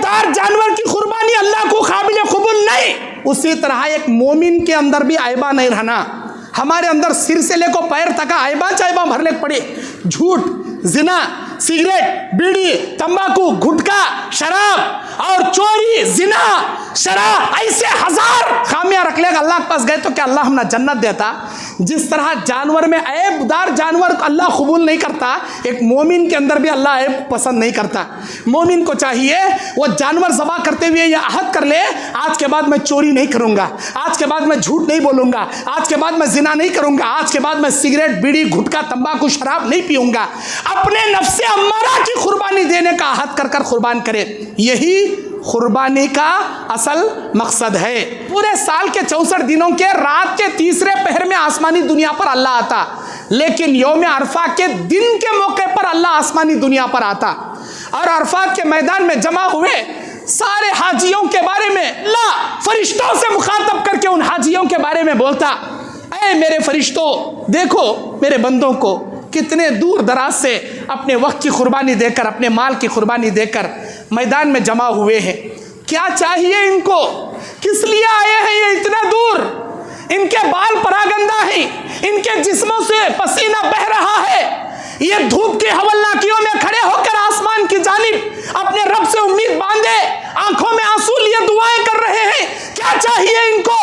ऐबदार जानवर की कुर्बानी अल्लाह को काबिल कबूल नहीं, उसी तरह एक मोमिन के अंदर भी ऐबा नहीं रहना। हमारे अंदर सिर से लेकर पैर तक ऐबा चाइबा भरने पड़े। झूठ, जिना, सिगरेट, बीड़ी, तंबाकू, गुटखा, शराब और चोरी, जिना, शराब, ऐसे हजार खामियां रख लेगा अल्लाह के पास गए तो क्या अल्लाह हमने जन्नत देता? जिस तरह जानवर में ऐबदार जानवर अल्लाह कबूल नहीं करता, एक मोमिन के अंदर भी अल्लाह ऐब पसंद नहीं करता। मोमिन को चाहिए वो जानवर ज़बा करते हुए यह अहद कर ले, आज के बाद मैं चोरी नहीं करूंगा, आज के बाद मैं झूठ नहीं बोलूंगा, आज के बाद मैं जिना नहीं करूंगा, आज के बाद मैं सिगरेट, बीड़ी, गुटखा, तंबाकू, शराब नहीं पीऊंगा। अपने नफ्से अम्मारा की कुर्बानी देने का अहद कर कर कुर्बान करे। यही कुर्बानी का असल मकसद है। पूरे साल के 64 दिनों के रात के तीसरे पहर में आसमानी दुनिया पर अल्लाह आता, लेकिन यौम अरफा के दिन के मौके पर अल्लाह आसमानी दुनिया पर आता और अरफात के मैदान में जमा हुए सारे हाजियों के बारे में अल्लाह फरिश्तों से मुखातब करके उन हाजियों के बारे में बोलता, ऐ मेरे फरिश्तों, देखो मेरे बंदों को कितने दूर दराज से अपने वक्त की कुर्बानी देकर, अपने माल की कुर्बानी देकर मैदान में जमा हुए हैं। क्या चाहिए इनको? किस लिए आए हैं ये इतना दूर? इनके बाल परागंदा हैं, इनके जिस्मों से पसीना बह रहा है। ये धूप की हवलनाकियों में खड़े होकर आसमान की जानिब अपने रब से उम्मीद बांधे, आंखों में आंसू लिए दुआएं कर रहे हैं। क्या चाहिए इनको?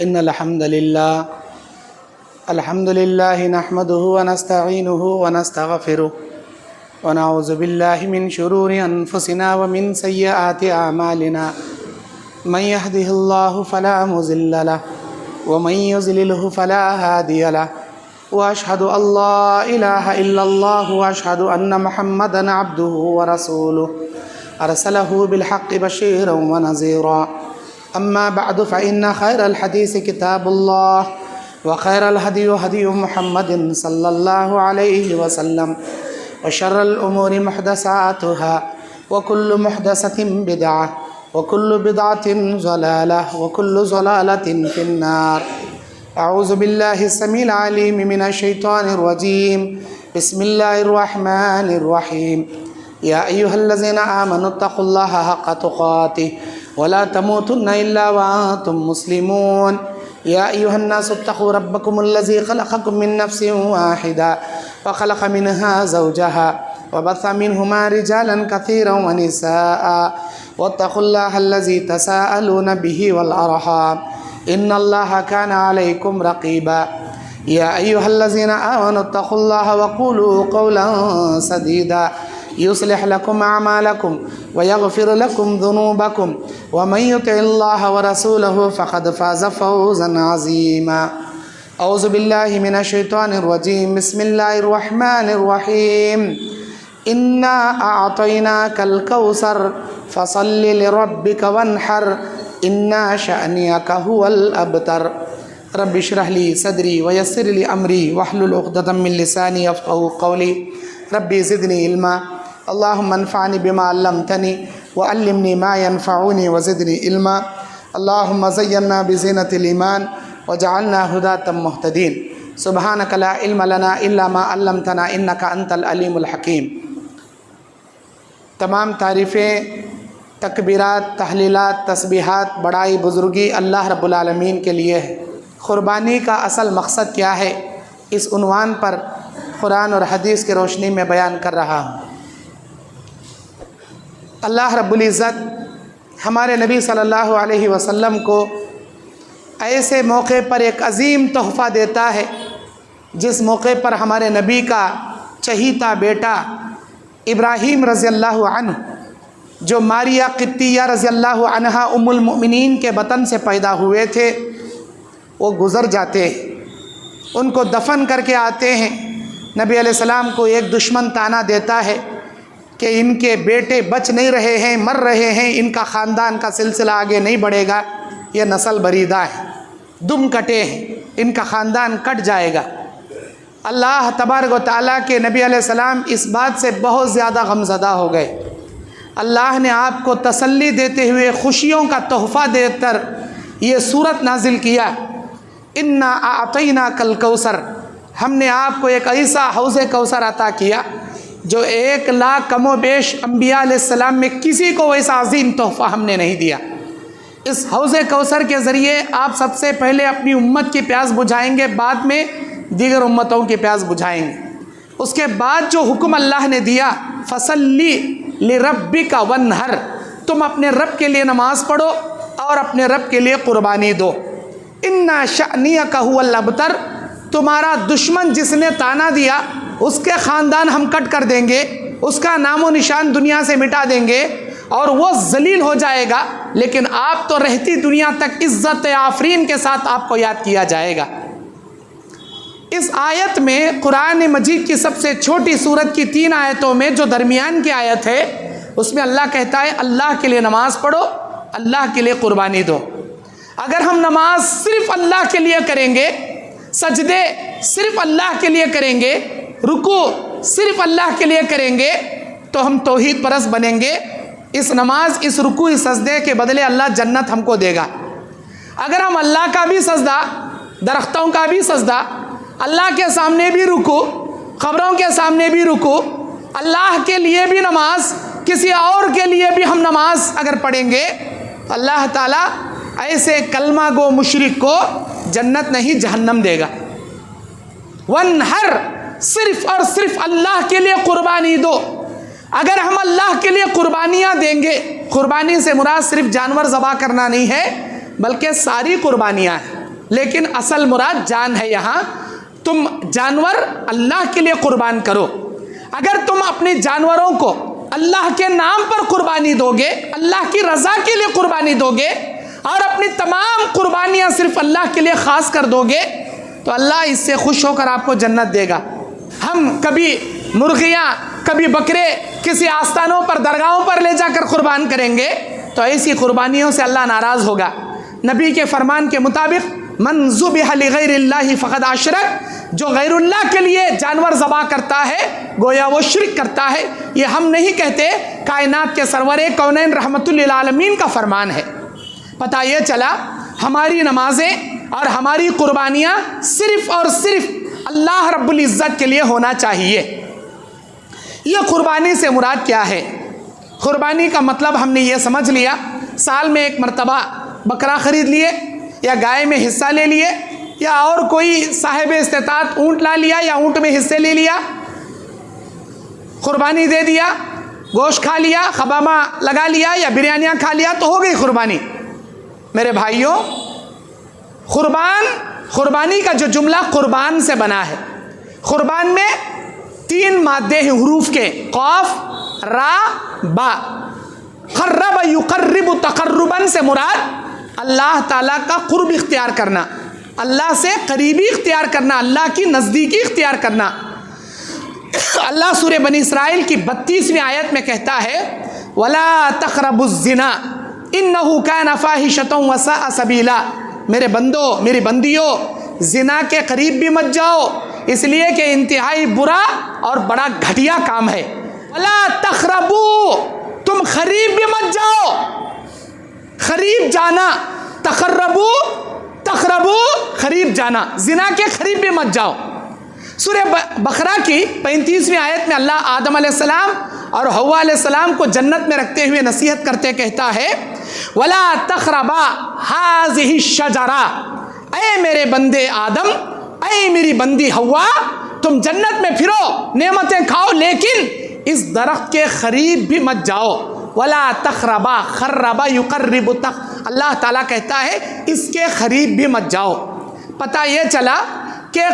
इन्नल हम्दुलिल्लाह अल्हम्दुलिल्लाहि नहमदुहु व नस्तईनुहुहु व नस्तगफिरुहु व नऊज़ु बिल्लाहि मिन शुरूरि अनफुसिना व मिन सय्यिआति अमालिना मन यहदिहिल्लाहु फला मुज़िल्ल लहु व मन युज़लिलहु फला हादिय लहु व अशहदु अल्ला इलाहा इल्लल्लाहु व अशहदु अन्न मुहम्मदन अब्दुहु व रसूलुहु अरसलहु बिल हक़्क़ि बशीरन व नज़ीरा अम्मा बअदु फ़इन्न खैरल हदीस किताबुल्लाह व खैरल हदी हदी मुहम्मदिन सल्लल्लाहु अलैहि वसल्लम व शर्रल उमूरि मुहदसातुहा व कुल्लु मुहदसतिन बिदअह व कुल्लु बिदअतिन ज़लालह व कुल्लु ज़लालतिन फिन्नार। अऊज़ु बिल्लाहि समील अलीम मिनश शैतानिर रजीम। बिस्मिल्लाहिर रहमानिर रहीम। या अय्युहल्लज़ीना आमनुत्तक़ुल्लाहा हक़्क़ तुक़ातिह व ला तमूतुन्ना इल्ला व अंतुम मुस्लिमून। या अय्युहन्नासुत्तक़ू रब्बकुमुल्लज़ी ख़लक़कुम मिन नफ़्सिन वाहिदा व ख़लक़ मिनहा ज़ौजहा व बस्स मिनहुमा रिजालन कसीरन व निसाअ वत्तक़ुल्लाहल्लज़ी तसाअलून बिही वल अरहाम इन्नल्लाहा काना अलैकुम रक़ीबा। या अय्युहल्लज़ीना आमनुत्तक़ुल्लाहा व क़ूलू क़ौलन सदीदा युस्लिह लकुम अमालकुम व यग़फिर लकुम ज़ुनूबकुम व मन युतिइल्लाह व रसूलहु फ़क़द फ़ाज़ फ़ौज़न अज़ीमा। औज़ु बिल्लाहि मिनश शैतानिर रजीम। बिस्मिल्लाहिर रहमानिर रहीम। इन्ना अअतैनाकल कौसर फ़सल्लि लिरब्बिक वन्हर इन्ना शअनियक हुवल अबतर। रब्बि इश्रह ली सदरी व यस्सिर ली अमरी वहलुल उक़दतम मिन लिसानी यफ़क़हू क़ौली। रब्बि ज़िदनी इल्मा। अल्लाहुम्मा अन्फ़अनी बिमा अल्लमतनी व अल्लिमनी मा यनफ़अनी व ज़िदनी इल्मा। अल्लाहुम्मा ज़य्यिन्ना बिज़ीनतिल ईमान वजअलना हुदातम मुहतदीन। सुब्हानक ला इल्म लना इल्ला मा अल्लमतना इन्नका अंतल अलीमुल हकीम। तमाम तारीफ़ें, तकबीरात, तहलीलात, तस्बीहात, बड़ाई, बुज़ुर्गी अल्लाह रब्बुल आलमीन के लिए है। क़ुरबानी का असल मकसद क्या है, इस उन्वान पर कुरान और हदीस की रोशनी में बयान कर रहा हूँ। अल्लाह रब्बुल इज़्ज़त हमारे नबी सल्लल्लाहु अलैहि वसल्लम को ऐसे मौके पर एक अज़ीम तोहफ़ा देता है जिस मौके पर हमारे नबी का चहीता बेटा इब्राहीम रज़ियल्लाहु अन्हु जो मारिया क़िब्तिया रज़ियल्लाहु अन्हा उम्मुल मुमिनीन के बतन से पैदा हुए थे, वो गुज़र जाते हैं। उनको दफन करके आते हैं। नबी अलैहिस्सलाम को एक दुश्मन ताना देता है कि इनके बेटे बच नहीं रहे हैं, मर रहे हैं, इनका ख़ानदान का सिलसिला आगे नहीं बढ़ेगा, यह नस्ल बरीदा है, दुम कटे हैं, इनका ख़ानदान कट जाएगा। अल्लाह तबारक व तआला के नबी अलैहिस्सलाम इस बात से बहुत ज़्यादा गमज़दा हो गए। अल्लाह ने आपको तसल्ली देते हुए खुशियों का तोहफ़ा देकर ये सूरत नाजिल किया, इन्ना आतैना कल कौसर, हमने आपको एक ऐसा हौज़े कौसर अता किया जो 1 लाख कमो बेश अम्बिया अलैहिस्सलाम में किसी को वैसा अजीम तोहफ़ा हमने नहीं दिया। इस हौज़े कौसर के ज़रिए आप सबसे पहले अपनी उम्मत की प्यास बुझाएंगे, बाद में दीगर उम्मतों की प्यास बुझाएंगे। उसके बाद जो हुक्म अल्लाह ने दिया, फसल्ली लिरब्बिका वन्हर, तुम अपने रब के लिए नमाज़ पढ़ो और अपने रब के लिए क़ुरबानी दो। इन्ना शअनियका हुवल अबतर, तुम्हारा दुश्मन जिसने ताना दिया उसके ख़ानदान हम कट कर देंगे, उसका नामो निशान दुनिया से मिटा देंगे और वो जलील हो जाएगा, लेकिन आप तो रहती दुनिया तक इज़्ज़त आफरीन के साथ आपको याद किया जाएगा। इस आयत में कुरान मजीद की सबसे छोटी सूरत की 3 आयतों में जो दरमियान की आयत है उसमें अल्लाह कहता है अल्लाह के लिए नमाज़ पढ़ो, अल्लाह के लिए क़ुरबानी दो। अगर हम नमाज सिर्फ़ अल्लाह के लिए करेंगे, सजदे सिर्फ़ अल्लाह के लिए करेंगे, रुकू सिर्फ़ अल्लाह के लिए करेंगे, तो हम तौहीद परस्त बनेंगे। इस नमाज, इस रुकू, इस सजदे के बदले अल्लाह जन्नत हमको देगा। अगर हम अल्लाह का भी सजदा, दरख्तों का भी सजदा, अल्लाह के सामने भी रुकू, ख़बरों के सामने भी रुकू, अल्लाह के लिए भी नमाज, किसी और के लिए भी हम नमाज अगर पढ़ेंगे, अल्लाह ताला ऐसे कलमा गो मुशरिक को जन्नत नहीं जहन्नम देगा। वन्हर, सिर्फ़ और सिर्फ अल्लाह के लिए क़ुरबानी दो। अगर हम अल्लाह के लिए क़ुरबानियाँ देंगे, क़ुरबानी से मुराद सिर्फ जानवर ज़बा करना नहीं है, बल्कि सारी क़ुरबानियाँ हैं, लेकिन असल मुराद जान है। यहाँ तुम जानवर अल्लाह के लिए क़ुरबान करो। अगर तुम अपने जानवरों को अल्लाह के नाम पर क़ुरबानी दोगे, अल्लाह की रज़ा के लिए क़ुरबानी दोगे और अपनी तमाम क़ुरबानियाँ सिर्फ अल्लाह के लिए ख़ास कर दोगे, तो अल्लाह इससे खुश होकर आपको जन्नत देगा। हम कभी मुर्गियाँ, कभी बकरे किसी आस्थानों पर, दरगाहों पर ले जाकर क़ुरबान करेंगे, तो ऐसी क़ुरबानियों से अल्लाह नाराज़ होगा। नबी के फरमान के मुताबिक मन ज़ुबिह लिग़ैरिल्लाहि फ़क़द अशरक, जो गैरुल्लाह के लिए जानवर ज़बा करता है गोया वो शिरक करता है। ये हम नहीं कहते, कायनात के सरवरे कौनैन रहमतुल लिल आलमीन का फरमान है। पता ये चला हमारी नमाजें और हमारी क़ुरबानियाँ सिर्फ़ और सिर्फ अल्लाह रब्बुल इज़्ज़त के लिए होना चाहिए। ये क़ुरबानी से मुराद क्या है? क़ुरबानी का मतलब हमने ये समझ लिया, साल में 1 मरतबा बकरा ख़रीद लिए या गाय में हिस्सा ले लिए या और कोई साहिब इस्तेताअत ऊँट ला लिया या ऊँट में हिस्से ले लिया, क़ुरबानी दे दिया, गोश्त खा लिया, खबामा लगा लिया या बिरयानियाँ खा लिया, तो हो गई क़ुरबानी। मेरे भाइयों, क़ुरबानी का जो जुमला क़ुरबान से बना है, क़ुरबान में 3 मादे हैं हुरूफ के, क़ाफ, रा, बा। क़र्रब युक़र्रिबु तक़र्रुबन से मुराद अल्लाह ताला का क़ुर्ब इख्तियार करना, अल्लाह से करीबी इख्तियार करना, अल्लाह की नज़दीकी इख्तियार करना। अल्लाह सूरह बनी इसराइल की 32वीं आयत में कहता है वला तक़रबुज़्ज़िना इन्नहु कान फ़ाहिशतन व साअ सबीला। मेरे बंदो, मेरी बंदियों, ज़िना के करीब भी मत जाओ, इसलिए कि इंतहाई बुरा और बड़ा घटिया काम है। वला तक़रबू, तुम करीब भी मत जाओ, करीब जाना, तक़रबू करीब जाना, ज़िना के करीब भी मत जाओ। सूरह बकरा की 35वीं आयत में अल्लाह आदम अलैहिस्सलाम और हव्वा अलैहिस्सलाम को जन्नत में रखते हुए नसीहत करते कहता है वला तक़रबा हाज़िहि शजरा, ऐ मेरे बंदे आदम, ऐ मेरी बंदी हव्वा, तुम जन्नत में फिरो, नेमतें खाओ, लेकिन इस दरख्त के करीब भी मत जाओ। वला तक़रबा, क़र्रबा युक़र्रिबु तक़, अल्लाह ताला कहता है इसके करीब भी मत जाओ। पता ये चला कि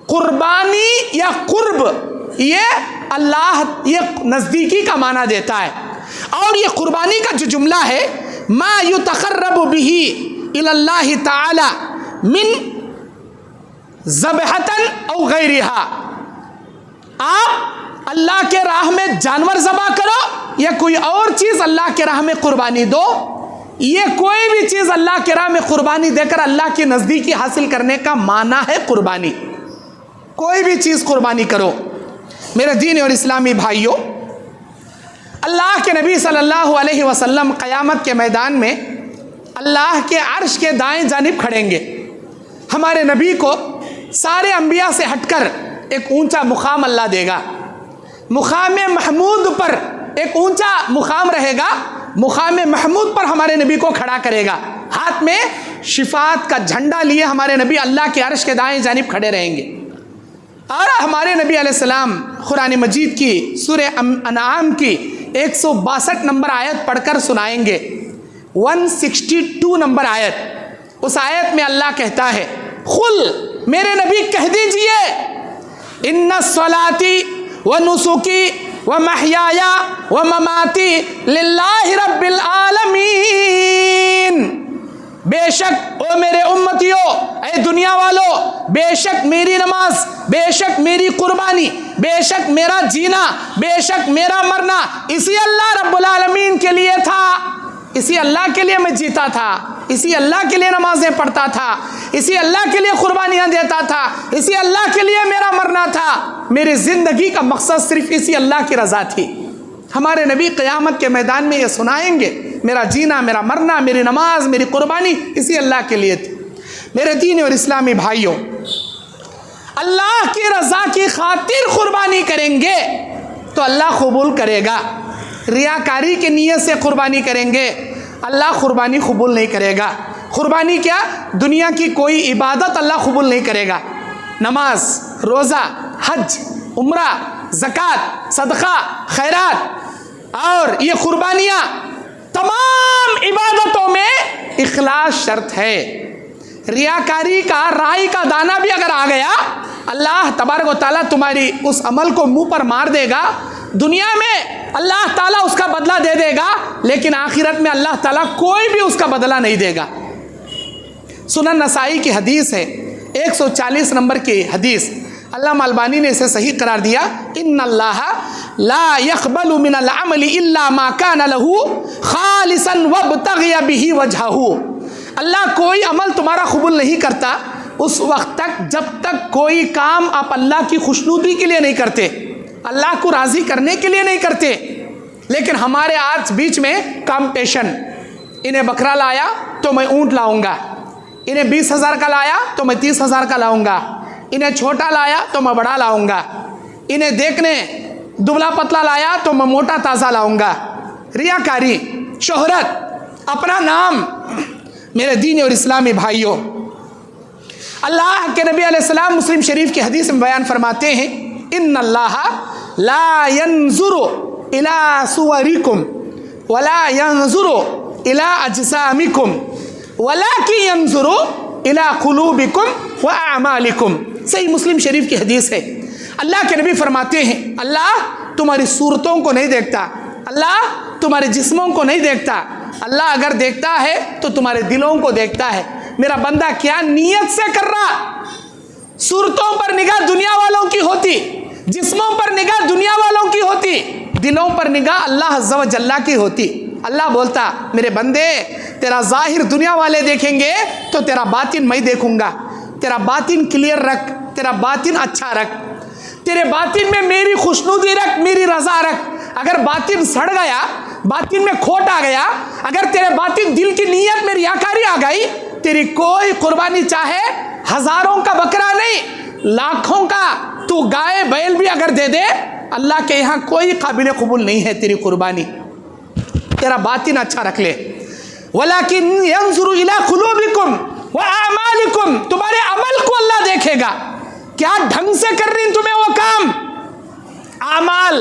कुर्बानी या कुर्ब ये अल्लाह, ये नज़दीकी का माना देता है। और ये कुर्बानी का जो जुमला है मा युतक़र्रबु बिही इलल्लाहि ताला मिन ज़बहतन औ गैरिहा, आप अल्लाह के राह में जानवर ज़बा करो या कोई और चीज़ अल्लाह के राह में कुर्बानी दो, ये कोई भी चीज़ अल्लाह के राह में कुर्बानी देकर अल्लाह की नज़दीकी हासिल करने का माना है कुर्बानी। कोई भी चीज़ कुर्बानी करो। मेरे दीन और इस्लामी भाइयों, अल्लाह के नबी सल्लल्लाहु अलैहि वसल्लम क़यामत के मैदान में अल्लाह के अर्श के दाएं जानिब खड़ेंगे। हमारे नबी को सारे अंबिया से हटकर एक ऊंचा मुकाम अल्लाह देगा। मुकाम महमूद पर, एक ऊंचा मुकाम रहेगा, मुकाम महमूद पर हमारे नबी को खड़ा करेगा। हाथ में शिफात का झंडा लिए हमारे नबी अल्लाह के अर्श के दाएं जानिब खड़े रहेंगे। और हमारे नबी अलैहिस्सलाम कुरान मजीद की सूरह अनआम की 162 नंबर आयत पढ़कर सुनाएंगे। 162 नंबर आयत, उस आयत में अल्लाह कहता है, खुल, मेरे नबी कह दीजिए, इन्ना सलाती व नुसुकी व महयाया व ममाती लिल्लाहि रब्बिल आलमीन। बेशक ओ मेरे उम्मतियों, ए दुनिया वालों, बेशक मेरी नमाज, बेशक मेरी कुर्बानी, बेशक मेरा जीना, बेशक मेरा मरना इसी अल्लाह रब्बुल आलमीन के लिए था। इसी अल्लाह के लिए मैं जीता था, इसी अल्लाह के लिए नमाजें पढ़ता था, इसी अल्लाह के लिए कुर्बानियाँ देता था, इसी अल्लाह के लिए मेरा मरना था। मेरी ज़िंदगी का मकसद सिर्फ इसी अल्लाह की रज़ा थी। हमारे नबी क़यामत के मैदान में ये सुनाएंगे, मेरा जीना, मेरा मरना, मेरी नमाज, मेरी कुर्बानी इसी अल्लाह के लिए थी। मेरे दीन और इस्लामी भाइयों, अल्लाह की रज़ा की खातिर कुर्बानी करेंगे तो अल्लाह कबूल करेगा। रियाकारी की नीयत से कुर्बानी करेंगे, अल्लाह कुर्बानी कबूल नहीं करेगा। कुर्बानी क्या, दुनिया की कोई इबादत अल्लाह कबूल नहीं करेगा। नमाज, रोज़ा, हज, उम्रा, ज़कात, सदका, खैरात और ये कुर्बानियाँ, तमाम इबादतों में इखलास शर्त है। रियाकारी का राई का दाना भी अगर आ गया, अल्लाह तबारक व तआला तुम्हारी उस अमल को मुंह पर मार देगा। दुनिया में अल्लाह ताला उसका बदला दे देगा, लेकिन आखिरत में अल्लाह ताला कोई भी उसका बदला नहीं देगा। सुनन नसाई की हदीस है, 140 नंबर की हदीस, अल्लामा अलबानी ने इसे सही करार दिया, इन्नल्लाह ला यक़बलु मिनल अमली इल्ला मा कान लहू खालिसन वब्तग़िया बिही वजहहू। अल्लाह कोई अमल तुम्हारा कबूल नहीं करता उस वक्त तक जब तक कोई काम आप अल्लाह की खुशनुदी के लिए नहीं करते, अल्लाह को राज़ी करने के लिए नहीं करते। लेकिन हमारे आज बीच में कंपटीशन, इन्हें बकरा लाया तो मैं ऊँट लाऊंगा, इन्हें 20,000 का लाया तो मैं 30,000 का लाऊंगा, इन्हें छोटा लाया तो मैं बड़ा लाऊंगा, इन्हें देखने दुबला पतला लाया तो मैं मोटा ताज़ा लाऊंगा। रियाकारी, शोहरत, अपना नाम। मेरे दीन और इस्लामी भाइयों, अल्लाह के नबी अलैहिस्सलाम मुस्लिम शरीफ की हदीस में बयान फरमाते हैं, इन्नल्लाह ला यंजुरु इला सुवरिकुम वला यंजुरु इला अजसामिकुम वलाकिन यंजुरु इला कुलूबिकुम व अमालिकुम। सही मुस्लिम शरीफ की हदीस है। अल्लाह के नबी फरमाते हैं, अल्लाह तुम्हारी सूरतों को नहीं देखता, अल्लाह तुम्हारे जिस्मों को नहीं देखता, अल्लाह अगर देखता है तो तुम्हारे दिलों को देखता है। मेरा बंदा क्या नीयत से कर रहा। सूरतों पर निगाह दुनिया वालों की होती, जिस्मों पर निगाह दुनिया वालों की होती, दिलों पर निगाह अल्लाह अज़्ज़ व जल्ला की होती। अल्लाह बोलता, मेरे बंदे तेरा ज़ाहिर दुनिया वाले देखेंगे तो तेरा बातिन मैं देखूंगा। तेरा बातिन क्लियर रख, तेरा बातिन अच्छा रख, तेरे बातिन में मेरी खुशनुदी रख, मेरी रज़ा रख। अगर बातिन सड़ गया, बातिन में खोट आ गया, अगर तेरे बातिन दिल की नीयत में रियाकारी आ गई, तेरी कोई कुर्बानी चाहे हज़ारों का बकरा नहीं, लाखों का तू गाय बैल भी अगर दे दे, अल्लाह के यहाँ कोई काबिल कबूल नहीं है तेरी कुर्बानी। तेरा बातिन अच्छा रख ले। वलाकिन यंजुरु इला कुलूबिकुम व अमालिकुम, तुम्हारे अमल को अल्लाह देखेगा, क्या ढंग से कर रही तुम्हें वो काम। आमाल,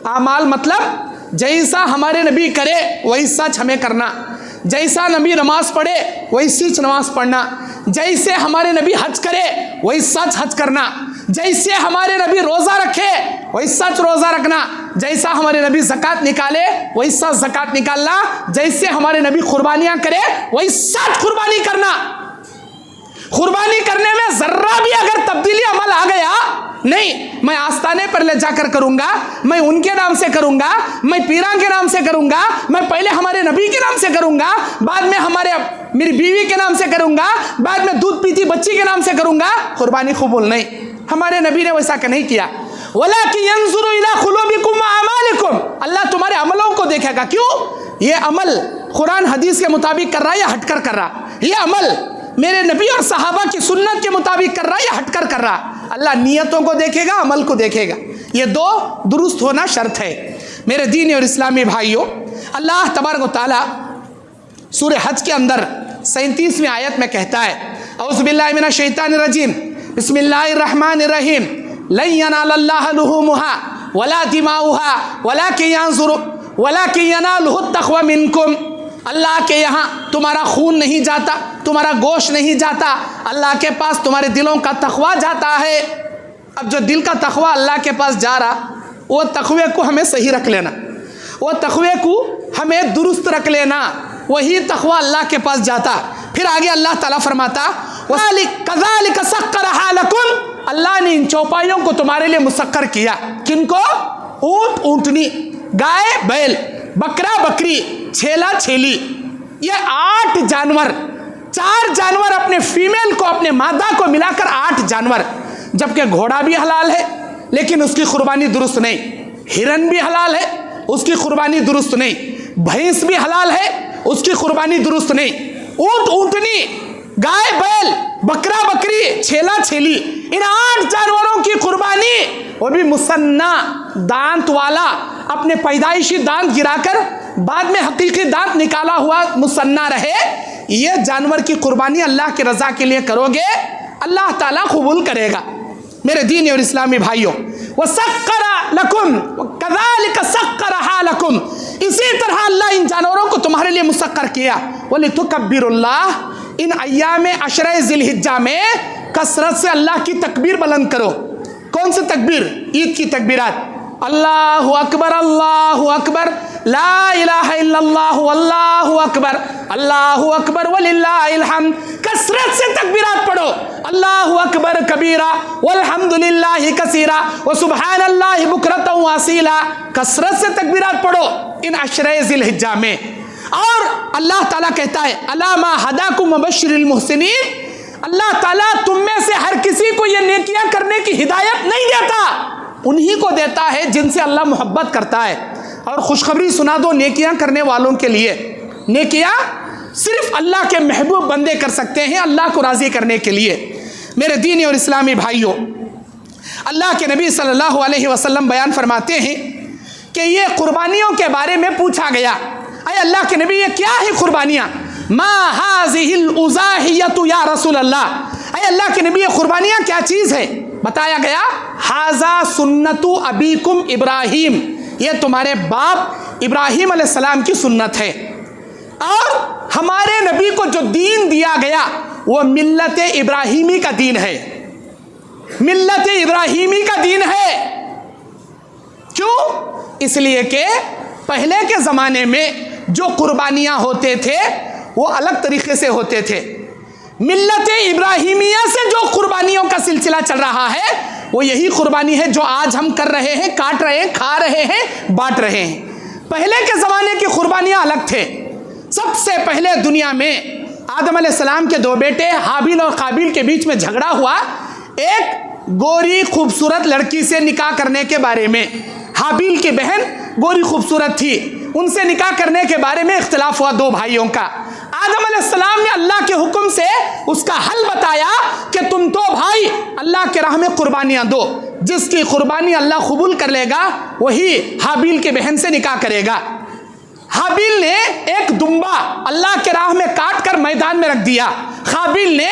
आमाल मतलब जैसा हमारे नबी करे वही सच हमें करना, जैसा नबी नमाज पढ़े वही सच नमाज पढ़ना, जैसे हमारे नबी हज करे वही सच हज करना, जैसे हमारे नबी रोज़ा रखे वही सच रोज़ा रखना, जैसा हमारे नबी ज़कात निकाले वही सच ज़कात निकालना, जैसे हमारे नबी कुर्बानियाँ करे वही सच कुर्बानी करना। कुर्बानी करने में ज़र्रा भी अगर तब्दीली अमल आ गया, नहीं मैं आस्ताने पर ले जाकर करूँगा, मैं उनके नाम से करूँगा, मैं पीरा के नाम से करूँगा, मैं पहले हमारे नबी के नाम से करूँगा, बाद में मेरी बीवी के नाम से करूँगा, बाद में दूध पीती बच्ची के नाम से करूँगा, कुर्बानी कबूल नहीं। हमारे नबी ने वैसा नहीं किया। वलाकिन यंजुरु इला कुलूबिकुम व अमालिकुम, अल्लाह तुम्हारे अमलों को देखेगा। क्यों? ये अमल कुरान हदीस के मुताबिक कर रहा है या हटकर कर रहा, ये अमल मेरे नबी और सहाबा की सुन्नत के मुताबिक कर रहा है या हटकर कर रहा। अल्लाह नियतों को देखेगा, अमल को देखेगा। ये दो दुरुस्त होना शर्त है। मेरे दीनी और इस्लामी भाइयों, अल्लाह तबारक व तआला सूरह हज के अंदर 37वीं आयत में कहता है, औज़ु बिल्लाहि मिनश शैतानिर रजीम, बिस्मिल्लाहिर रहमानिर रहीम, लन यनालल्लाह लुहूमुहा वला दिमाउहा वलाकिन यनालुहु तक़वा मिनकुम। अल्लाह के यहाँ तुम्हारा खून नहीं जाता, तुम्हारा गोश्त नहीं जाता, अल्लाह के पास तुम्हारे दिलों का तक़वा जाता है। अब जो दिल का तक़वा अल्लाह के पास जा रहा, वो तक़वे को हमें सही रख लेना, वो तक़वे को हमें दुरुस्त रख लेना, वही तक़वा अल्लाह के पास जाता। फिर आगे अल्लाह ताला फरमाता, कज़ालिक सख्खरहा लकुम, अल्लाह ने इन चौपाइयों को तुम्हारे लिए मुसक्कर किया। किनको? ऊँट ऊँटनी, गाय बैल, बकरा बकरी, छेला छेली, ये 8 जानवर, 4 जानवर अपने फीमेल को, अपने मादा को मिलाकर 8 जानवर। जबकि घोड़ा भी हलाल है लेकिन उसकी कुर्बानी दुरुस्त नहीं, हिरन भी हलाल है उसकी कुर्बानी दुरुस्त नहीं, भैंस भी हलाल है उसकी कुर्बानी दुरुस्त नहीं, ऊँट ऊँटनी, गाय बैल, बकरा बकरी, छेला छेली, इन 8 जानवरों की कुर्बानी, वो भी मुसन्ना, दांत वाला, अपने पैदाइशी दांत गिराकर बाद में हकीकी दांत निकाला हुआ मुसन्ना रहे, ये जानवर की कुर्बानी अल्लाह की रजा के लिए करोगे, अल्लाह ताला कबूल करेगा। मेरे दीनी और इस्लामी भाइयों, वसक्करा लकुम कज़ालिक सख्खरहा लकुम, इसी तरह अल्लाह इन जानवरों को तुम्हारे लिए मुसक्कर किया। वलितुकब्बिरुल्लाह, इन अय्याम अशरे ज़िलहिज्जा में कसरत से अल्लाह की तकबीर बुलंद करो। कौन सी तकबीर? ईद की तकबीरात, अल्लाहु अकबर, ला इलाहा इल्लल्लाह, अल्लाहु अकबर वलिल्लाहिल हम्द। कसरत से तकबीरात पढ़ो, अल्लाहु अकबर कबीरा वल्हम्दुलिल्लाहि कसीरा व सुब्हानल्लाहि बुकरतन व असीला। कसरत से तकबीरात पढ़ो इन अशरे ज़िलहिज्जा में। और अल्लाह ताला कहता है, अला मा हदाकुम वबश्शिरिल मुहसिनीन, अल्लाह ताला तुम में से हर किसी को ये नेकियां करने की हिदायत नहीं देता, उन्हीं को देता है जिनसे अल्लाह मोहब्बत करता है। और खुशखबरी सुना दो नेकियां करने वालों के लिए, नेकियां सिर्फ अल्लाह के महबूब बंदे कर सकते हैं, अल्लाह को राज़ी करने के लिए। मेरे दीनी और इस्लामी भाइयों, अल्लाह के नबी सल्लल्लाहु अलैहि वसल्लम बयान फरमाते हैं कि ये कुर्बानियों के बारे में पूछा गया, अरे अल्लाह के नबी ये क्या है कुर्बानियाँ? मा हाज़िहिल उज़ाहियतु या रसूल अल्लाह, अरे अल्लाह के नबी ये कुर्बानियाँ क्या चीज़ है? बताया गया, हाज़ा सुन्नतु अबीकुम इब्राहीम, ये तुम्हारे बाप इब्राहीम अलैहिस्सलाम की सुन्नत है। और हमारे नबी को जो दीन दिया गया वो मिल्लत इब्राहीमी का दीन है, मिल्लत इब्राहीमी का दीन है। क्यों? इसलिए कि पहले के ज़माने में जो कुर्बानियाँ होते थे वो अलग तरीके से होते थे। मिल्लत इब्राहीमिया से जो कुर्बानियों का सिलसिला चल रहा है वो यही कुर्बानी है जो आज हम कर रहे हैं, काट रहे हैं, खा रहे हैं, बांट रहे हैं। पहले के ज़माने की कुर्बानियाँ अलग थे। सबसे पहले दुनिया में आदम अलैहिस्सलाम के 2 बेटे हाबिल और काबिल के बीच में झगड़ा हुआ, एक गोरी खूबसूरत लड़की से निकाह करने के बारे में। हाबिल की बहन गोरी खूबसूरत थी, उनसे निकाह करने के बारे में इख्तिलाफ हुआ 2 भाइयों का। आदम अलैहिस्सलाम ने अल्लाह के हुक्म से उसका हल बताया कि तुम तो भाई अल्लाह के राह में कुर्बानियाँ दो, जिसकी कुर्बानी अल्लाह कबूल कर लेगा वही हाबिल की बहन से निकाह करेगा। हाबिल ने एक दुम्बा अल्लाह के राह में काट कर मैदान में रख दिया, हाबिल ने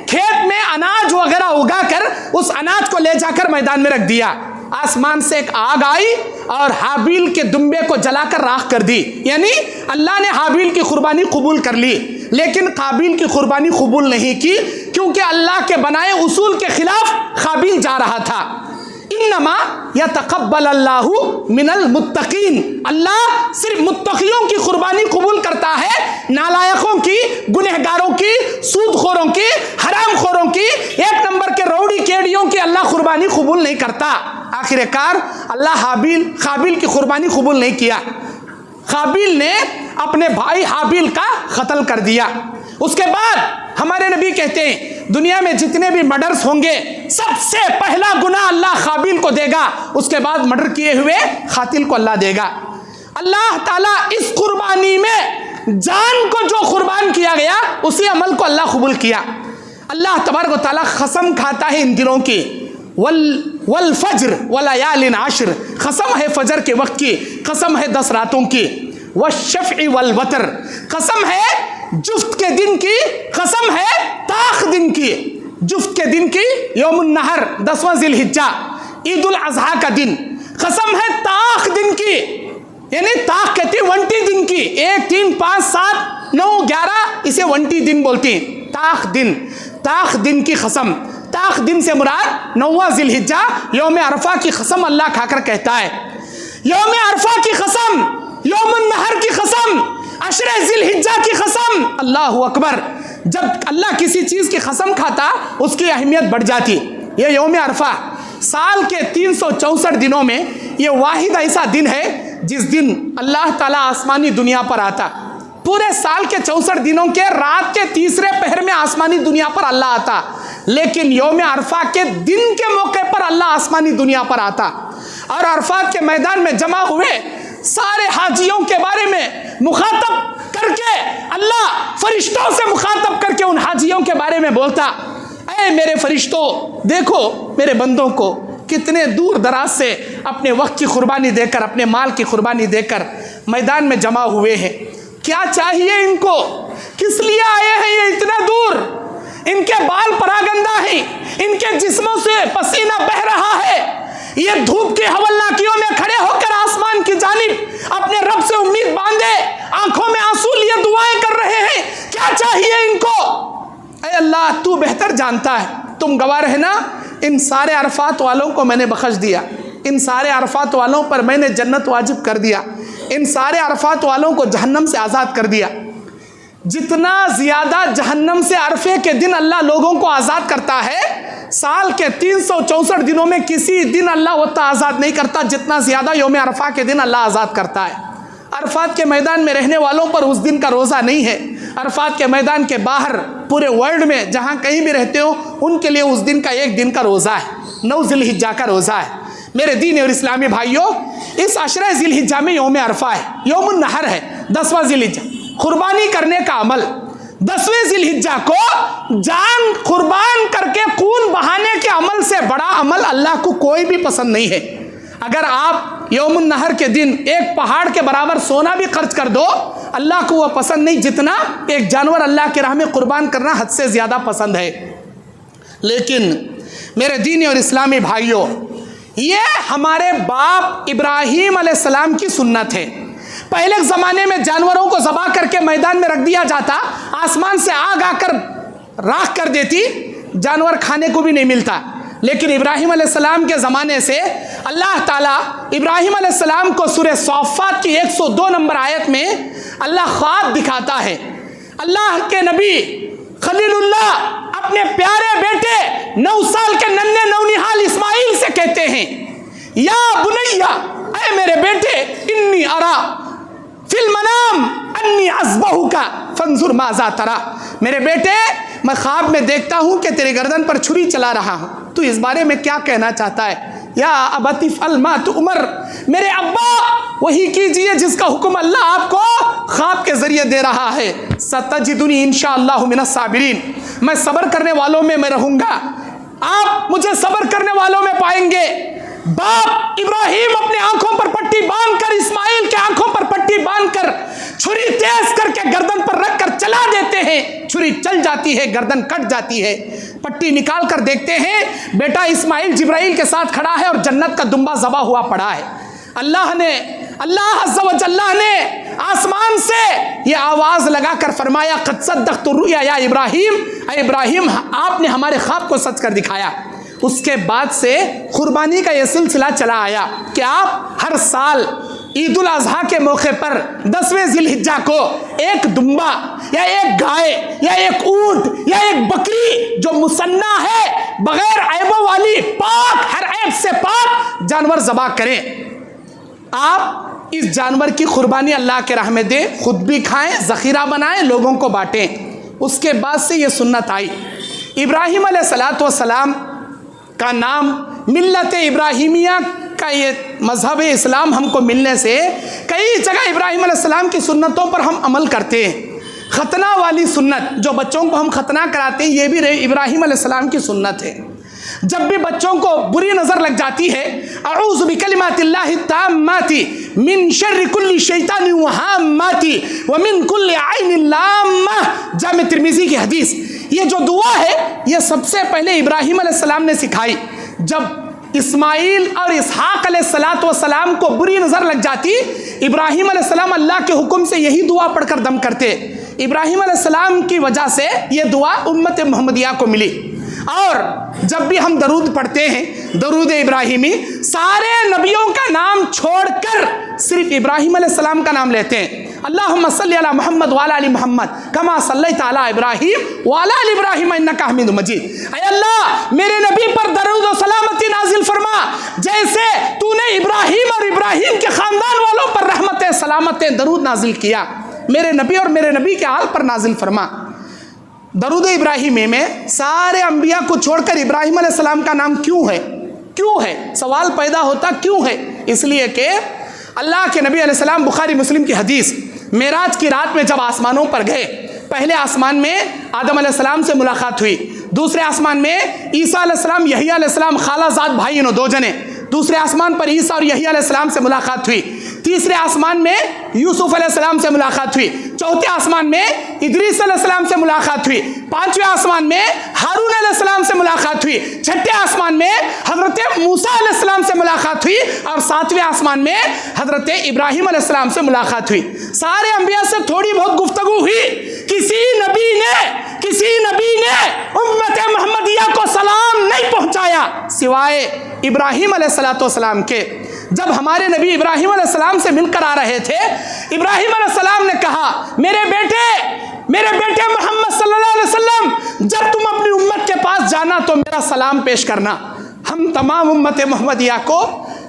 खेत में अनाज वगैरह उगाकर उस अनाज को ले जाकर मैदान में रख दिया। आसमान से एक आग आई और हाबिल के दुम्बे को जलाकर राख कर दी, यानी अल्लाह ने हाबिल की कुर्बानी कबूल कर ली, लेकिन काबिल की कुर्बानी कबूल नहीं की, क्योंकि अल्लाह के बनाए उसूल के खिलाफ काबिल जा रहा था। इन्नमा यतक़ब्बलल्लाहु मिनल मुत्तक़ीन, अल्लाह सिर्फ मुत्तक़ियों की कुर्बानी कबूल करता है, नालायकों की, गुनहगारों की, सूदखोरों की, हरामखोरों की, 1 नंबर के रौड़ी केड़ियों की अल्लाह कुर्बानी कबूल नहीं करता। आखिरकार अल्लाह काबिल की कुर्बानी कबूल नहीं किया, काबिल ने अपने भाई हाबिल का कत्ल कर दिया। उसके बाद हमारे नबी कहते हैं दुनिया में जितने भी मर्डर्स होंगे सबसे पहला गुनाह अल्लाह काबिल को देगा, उसके बाद मर्डर किए हुए कातिल को अल्लाह देगा। अल्लाह ताला इस कुर्बानी में जान को जो कुर्बान किया गया उसी अमल को अल्लाह कबूल किया। अल्लाह तबारक व तआला कसम खाता है इन दिनों की, वल वल फज्र वलयालिन आश्र, कसम है फजर के वक्त की, कसम है 10 रातों की, वश्शफ़ई वल वतर, कसम है जुफ्त के दिन की, कसम है ताख दिन की, जुफ्त के दिन की, यौमुन नहर 10वां ज़िलहिज्जा ईद उल अज़हा का दिन, कसम है ताख दिन की, यानी ताख कहती है 20 दिन की, 1 3 5 7 9 11, इसे 20 दिन बोलती हैं, ताख दिन, ताख दिन की कसम। ताख दिन से मुराद 9वां ज़िलहिज्जा यौम अरफा की कसम अल्लाह खाकर कहता है, यौम अरफा की कसम, यौमुन नहर की कसम, अशरे ज़िलहिज्जा की कसम। अल्लाह अकबर। जब अल्लाह किसी चीज़ की कसम खाता उसकी अहमियत बढ़ जाती। ये यौम अरफा साल के 364 दिनों में ये वाहिद ऐसा दिन है जिस दिन अल्लाह ताला आसमानी दुनिया पर आता। पूरे साल के 64 दिनों के रात के तीसरे पहर में आसमानी दुनिया पर अल्लाह आता, लेकिन यौम अरफा के दिन के मौके पर अल्लाह आसमानी दुनिया पर आता और अरफात के मैदान में जमा हुए सारे हाजियों के बारे में मुखातब करके अल्लाह फरिश्तों से मुखातब करके उन हाजियों के बारे में बोलता, ऐ मेरे फरिश्तों, देखो मेरे बंदों को कितने दूर दराज से अपने वक्त की कुर्बानी देकर, अपने माल की कुर्बानी देकर मैदान में जमा हुए हैं। क्या चाहिए इनको, किस लिए आए हैं ये इतना दूर? इनके बाल परागंदा हैं, इनके जिस्मों से पसीना बह रहा है, ये धूप की हवलनाकियों में खड़े होकर आसमान की जानिब अपने रब से उम्मीद बांधे, आंखों में आंसू लिए दुआएं कर रहे हैं। क्या चाहिए इनको? ऐ अल्लाह, तू बेहतर जानता है। तुम गवाह है ना, इन सारे अरफात वालों को मैंने बख्श दिया, इन सारे अरफात वालों पर मैंने जन्नत वाजिब कर दिया, इन सारे अरफात वालों को जहन्नम से आज़ाद कर दिया। जितना ज़्यादा जहन्नम से अरफे के दिन अल्लाह लोगों को आज़ाद करता है, साल के 364 दिनों में किसी दिन अल्लाह उतना आज़ाद नहीं करता जितना ज़्यादा यौम अरफा के दिन अल्लाह आज़ाद करता है। अरफात के मैदान में रहने वालों पर उस दिन का रोज़ा नहीं है। अरफात के मैदान के बाहर पूरे वर्ल्ड में जहाँ कहीं भी रहते हो उनके लिए उस दिन का एक दिन का रोज़ा है, 9 ज़िलहिज्जा का रोज़ा है। मेरे दीन और इस्लामी भाइयों, इस अशरे ज़िलहिज्जा में यौम अरफा है, यौमुन नहर है, 10वां ज़िलहिज्जा, कुर्बानी करने का अमल। 10वें ज़िलहिज्जा को जान कुर्बान करके खून बहाने के अमल से बड़ा अमल अल्लाह को कोई भी पसंद नहीं है। अगर आप यौमुन नहर के दिन एक पहाड़ के बराबर सोना भी खर्च कर दो, अल्लाह को वह पसंद नहीं जितना एक जानवर अल्लाह की राह में कुर्बान करना हद से ज़्यादा पसंद है। लेकिन मेरे दीनी और इस्लामी भाइयों, ये हमारे बाप इब्राहीम अलैहिस्सलाम की सुन्नत है। पहले के ज़माने में जानवरों को ज़बा करके मैदान में रख दिया जाता, आसमान से आग आकर राख कर देती, जानवर खाने को भी नहीं मिलता। लेकिन इब्राहीम अलैहिस्सलाम के ज़माने से अल्लाह ताला इब्राहीम अलैहिस्सलाम को सूरह सौफ़ात की 102 नंबर आयत में अल्लाह ख्वाब दिखाता है। अल्लाह के नबी खलीलुल्लाह अपने प्यारे बेटे 9 साल के नन्हे नौनिहाल इस्माइल से कहते हैं, या बुनैया, ऐ मेरे बेटे, इन्नी अरा फिल मनाम अन्नी अज़बहुका फंजुर माज़ा तरा। मेरे बेटे, मैं ख्वाब में देखता हूँ कि तेरे गर्दन पर छुरी चला रहा हूँ, तू इस बारे में क्या कहना चाहता है? या अबती फअल मा तुअमर, मेरे अब्बा वही कीजिए जिसका हुक्म अल्लाह आपको ख्वाब के ज़रिए दे रहा है। सतजिदुनी इंशाअल्लाहु मिनस साबिरीन, मैं सब्र करने वालों में मैं रहूँगा, आप मुझे सब्र करने वालों में पाएंगे। बाप इब्राहीम अपने आंखों पर पट्टी बांधकर, इस्माइल के आंखों पर पट्टी बांधकर छुरी तेज करके गर्दन पर रखकर चला देते हैं, छुरी चल जाती है, गर्दन कट जाती है। पट्टी निकाल कर देखते हैं, बेटा इस्माइल जिब्राइल के साथ खड़ा है और जन्नत का दुम्बा ज़बा हुआ पड़ा है। अल्लाह अज़्ज़ा व जल्ला ने आसमान से ये आवाज़ लगाकर फरमाया, क़द सद्दक़्तु रुया या इब्राहीम, इब्राहीम आपने हमारे ख्वाब को सच कर दिखाया। उसके बाद से कुर्बानी का ये सिलसिला चला आया कि आप हर साल ईद उल अज़हा के मौके पर 10वें ज़िलहिज्जा को एक दुम्बा या एक गाय या एक ऊँट या एक बकरी जो मुसन्ना है, बगैर ऐबों वाली, पाक, हर ऐब से पाक जानवर ज़बा करें। आप इस जानवर की कुर्बानी अल्लाह के राह में दें, खुद भी खाएं, ज़ख़ीरा बनाएं, लोगों को बांटें। उसके बाद से ये सुन्नत आई। इब्राहीम अलैहिस्सलातु वस्सलाम का नाम, मिल्लत इब्राहिमिया का ये मज़हब इस्लाम हमको मिलने से कई जगह इब्राहीम अलैहिस्सलाम की सुन्नतों पर हम अमल करते हैं। खतना वाली सुन्नत, जो बच्चों को हम खतना कराते हैं, ये भी इब्राहीम अलैहिस्सलाम की सुन्नत है। जब भी बच्चों को बुरी नजर लग जाती है, अऊज़ु बिकलिमातिल्लाहि ताम्माति मिन शर्रि कुल्ली शैतानिन व हाम्माति व मिन कुल्ली आइनिन लाम्मा, जामे तिर्मिज़ी की हदीस। ये जो दुआ है ये सबसे पहले इब्राहिम अलैहिस्सलाम ने सिखाई। जब इस्माइल और इसहाक अलैहिस्सलाम को बुरी नजर लग जाती, इब्राहिम अलैहिस्सलाम अल्लाह के हुक्म से यही दुआ पढ़कर दम करते। इब्राहिम अलैहिस्सलाम की वजह से ये दुआ उम्मत मोहम्मदिया को मिली। और जब भी हम दरूद पढ़ते हैं, दरूद इब्राहिमी, सारे नबियों का नाम छोड़कर सिर्फ इब्राहिम अलैहिस्सलाम का नाम लेते हैं। अल्लाहुम्मा सल्ली अला मोहम्मद वाला अली मोहम्मद कमा सल्लैता अला इब्राहिम वाला अली इब्राहिम इन्नका हमीदुम मजीद। ऐ अल्लाह मेरे नबी पर दरूद और सलामती नाजिल फरमा, जैसे तूने इब्राहिम और इब्राहिम के खानदान वालों पर रहमतें सलामतें दरूद नाजिल किया, मेरे नबी और मेरे नबी के आल पर नाजिल फरमा। दरूद इब्राहिमी में सारे अंबिया को छोड़कर इब्राहिम अलैहिस्सलाम का नाम क्यों है? क्यों है? सवाल पैदा होता क्यों है? इसलिए कि अल्लाह के नबी अलैहिस्सलाम, बुखारी मुस्लिम की हदीस, मेराज की रात में जब आसमानों पर गए, पहले आसमान में आदम अलैहिस्सलाम से मुलाकात हुई, दूसरे आसमान में ईसा अलैहिस्सलाम, यहिया अलैहिस्सलाम, खालाजाद भाई इन्हों दो जने, दूसरे आसमान पर ईसा और यहिया अलैहिस्सलाम से मुलाकात हुई, तीसरे आसमान में यूसुफ अलैहिस्सलाम से मुलाकात हुई, चौथे आसमान में इदरीस अलैहिस्सलाम से मुलाकात हुई, पांचवें आसमान में हारून अलैहिस्सलाम से मुलाकात हुई, छठे आसमान में हजरत मूसा अलैहिस्सलाम से मुलाकात हुई और सातवें आसमान में हजरत इब्राहिम अलैहिस्सलाम से मुलाकात हुई। सारे अंबिया से थोड़ी बहुत गुफ्तगू हुई। किसी नबी ने उम्मत मोहम्मदिया को सलाम नहीं पहुंचाया सिवाय इब्राहिम अलैहिस्सलाम के। जब हमारे नबी इब्राहिम अलैहिस्सलाम से मिलकर आ रहे थे, इब्राहिम अलैहिस्सलाम ने कहा, मेरे बेटे मोहम्मद सल्लल्लाहु अलैहि वसल्लम, जब तुम अपनी उम्मत के पास जाना तो मेरा सलाम पेश करना। हम तमाम उम्मत मोहम्मदिया को,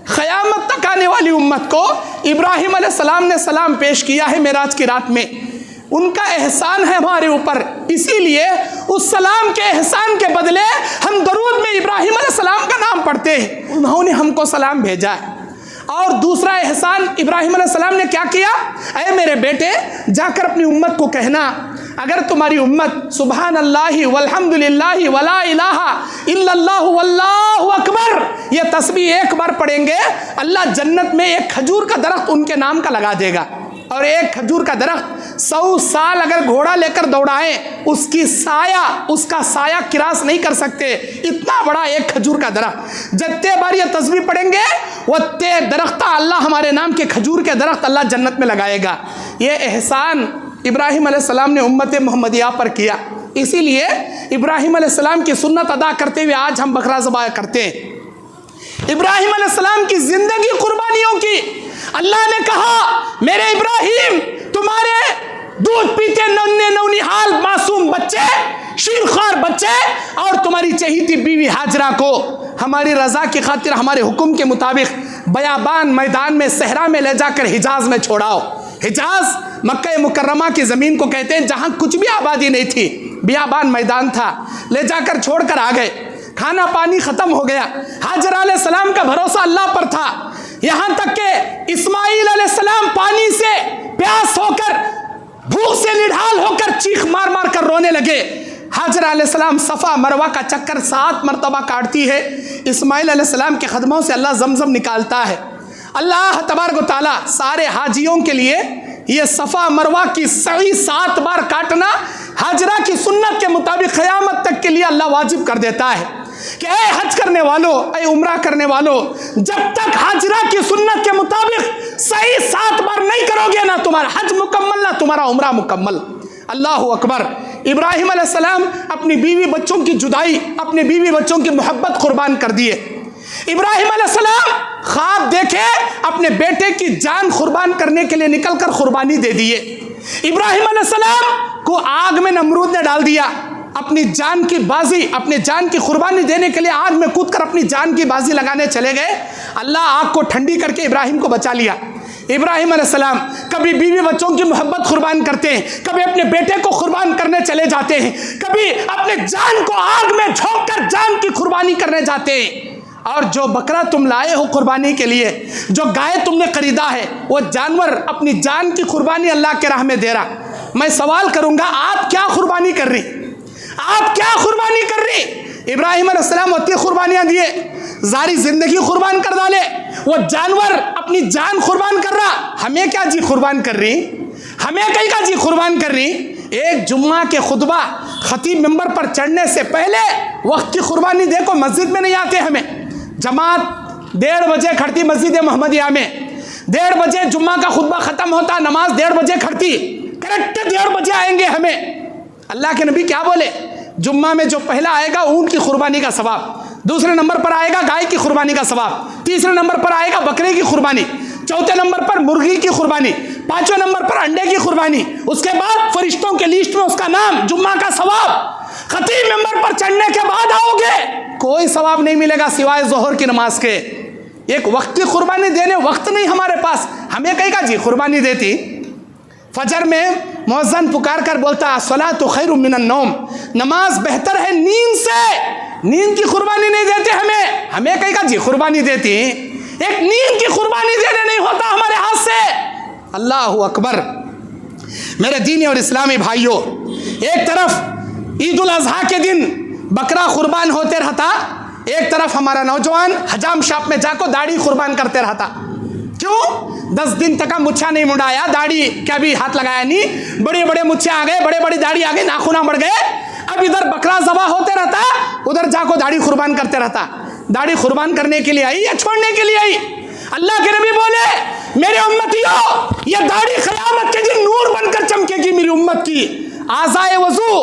क़यामत तक आने वाली उम्मत को इब्राहिम अलैहिस्सलाम ने सलाम पेश किया है मेराज की रात में। उनका एहसान है हमारे ऊपर, इसीलिए उस सलाम के एहसान के बदले हम दरूद में इब्राहिम अलैहिस्सलाम का नाम पढ़ते हैं। उन्होंने हमको सलाम भेजा है। और दूसरा एहसान इब्राहिम अलैहिस्सलाम ने क्या किया? ऐ मेरे बेटे, जाकर अपनी उम्मत को कहना, अगर तुम्हारी उम्मत सुबहान अल्लाहि वल्हम्दुलिल्लाहि वला इलाहा इल्लल्लाहु वल्लाहु अकबर ये तस्बीह एक बार पढ़ेंगे, अल्लाह जन्नत में एक खजूर का दरख्त उनके नाम का लगा देगा। और एक खजूर का दरख्त 100 साल अगर घोड़ा लेकर दौड़ाएं, उसका साया किरास नहीं कर सकते, इतना बड़ा एक खजूर का दरख्त। जितने बार ये तस्बीह पढ़ेंगे वत्ते दरख्त अल्लाह, हमारे नाम के खजूर के दरख्त अल्लाह जन्नत में लगाएगा। ये एहसान इब्राहिम अलैहिस्सलाम ने उम्मत मोहम्मदिया पर किया। इसीलिए इब्राहिम अलैहिस्सलाम की सुन्नत अदा करते हुए आज हम बकरा ज़बाह करते हैं। इब्राहिम अलैहिस्सलाम की जिंदगी कुर्बानियों की। अल्लाह ने कहा, मेरे इब्राहिम, तुम्हारे दूध पीते नन्हे नौनिहाल मासूम बच्चे, शीरखार बच्चे और तुम्हारी चहेती बीवी हाजरा को हमारी रजा की खातिर हमारे हुक्म के मुताबिक बयाबान मैदान में, सहरा में ले जाकर हिजाज में छोड़ाओ। हिजाज मक्का मुकर्रमा की ज़मीन को कहते हैं जहाँ कुछ भी आबादी नहीं थी, बियाबान मैदान था। ले जाकर छोड़कर आ गए, खाना पानी ख़त्म हो गया। हाजरा अलैहिस्सलाम का भरोसा अल्लाह पर था, यहाँ तक कि इस्माइल अलैहिस्सलाम पानी से प्यास होकर, भूख से निढाल होकर चीख मार मार कर रोने लगे। हाजरा अलैहिस्सलाम सफ़ा मरवा का चक्कर 7 मरतबा काटती है। इस्माइल अलैहिस्सलाम के कदमों से अल्लाह जमजम निकालता है। अल्लाह तबारक व तआला सारे हाजियों के लिए ये सफ़ा मरवा की सही 7 बार काटना हाजरा की सुन्नत के मुताबिक क़यामत तक के लिए अल्लाह वाजिब कर देता है कि ऐ हज करने वालों, ऐ उम्रा करने वालों, जब तक हाजरा की सुन्नत के मुताबिक सही 7 बार नहीं करोगे ना तुम्हारा हज मुकम्मल ना तुम्हारा उम्रा मुकम्मल। अल्लाह अकबर। इब्राहिम अलैहिस्सलाम अपनी बीवी बच्चों की जुदाई, अपने बीवी बच्चों की मोहब्बत कुर्बान कर दिए। इब्राहिम अलैहिस्सलाम ख्वाब देखे, अपने बेटे की जान कुर्बान करने के लिए निकलकर कुर्बानी दे दिए। इब्राहिम अलैहिस्सलाम को आग में नमरूद ने डाल दिया। अपनी जान की बाजी, अपने जान की कुर्बानी देने के लिए आग में कूदकर अपनी जान की बाजी लगाने चले गए। अल्लाह आग को ठंडी करके इब्राहिम को बचा लिया। इब्राहिम अलैहिस्सलाम कभी बीवी बच्चों की मोहब्बत कुर्बान करते हैं, कभी अपने बेटे को कुर्बान करने चले जाते हैं, कभी अपने जान को आग में झोंक कर जान की कुर्बानी करने जाते हैं। और जो बकरा तुम लाए हो कुर्बानी के लिए, जो गाय तुमने खरीदा है, वो जानवर अपनी जान की कुर्बानी अल्लाह के राह में दे रहा। मैं सवाल करूंगा, आप क्या कुर्बानी कर रही? आप क्या कुर्बानी कर रही? इब्राहिम अलैहिस्सलाम इतनी कुर्बानियाँ दिए, सारी ज़िंदगी कुर्बान कर डाले, वो जानवर अपनी जान कुर्बान कर रहा, हमें क्या जी कुर्बान कर रही, हमें कहीं का जी कुर्बान कर रही। एक जुम्मा के खुतबा खतीब मिंबर पर चढ़ने से पहले वक्त की कुर्बानी देखो, मस्जिद में नहीं आते हमें, जमात 1:30 बजे खड़ती मस्जिद मोहम्मदिया में, 1:30 बजे जुम्मा का खुतबा ख़त्म होता, नमाज 1:30 बजे खड़ती, करेक्ट 1:30 बजे आएंगे हमें। अल्लाह के नबी क्या बोले, जुम्मा में जो पहला आएगा ऊँट की कुर्बानी का सवाब, दूसरे नंबर पर आएगा गाय की कुर्बानी का सवाब, तीसरे नंबर पर आएगा बकरे की कुर्बानी, चौथे नंबर पर मुर्गी की कुर्बानी, पांचवें नंबर पर अंडे की कुर्बानी, उसके बाद फरिश्तों के लिस्ट में उसका नाम, जुम्मा का सवाब। खतीब मिंबर पर चढ़ने के बाद आओगे, कोई सवाब नहीं मिलेगा सिवाय जोहर की नमाज के। एक वक्त की कुर्बानी देने वक्त नहीं हमारे पास, हमें कहेगा जी कुर्बानी देती। फजर में मुअज्जिन पुकार कर बोलता अस्सलातु खैरुम मिनन नौम, नमाज बेहतर है नींद से, नींद की कुर्बानी नहीं देते हमें कहेगा जी कुर्बानी देती। एक नींद की कुर्बानी देने नहीं होता हमारे हाथ से। अल्लाह अकबर। मेरे दीनी और इस्लामी भाइयों, एक तरफ ईद उल अजहा के दिन बकरा कुर्बान होते रहता, एक तरफ हमारा नौजवान हजाम शॉप में जाकर दाढ़ी कुर्बान करते रहता। क्यों? 10 दिन तक मुच्छा नहीं मुड़ाया, दाढ़ी क्या भी हाथ लगाया नहीं, बड़े बड़े मुच्छे आ गए, बड़े बड़ी दाढ़ी आ गई, नाखूना बढ़ गए। अब इधर बकरा ज़बा होते रहता, उधर जाकर दाढ़ी कुर्बान करते रहता। दाढ़ी कुर्बान करने के लिए आई या छोड़ने के लिए आई? अल्लाह के नबी बोले मेरे उम्मतियों, ये दाढ़ी क़यामत के दिन नूर बनकर चमकेगी मेरी उम्मत की। आज़ाए वज़ू,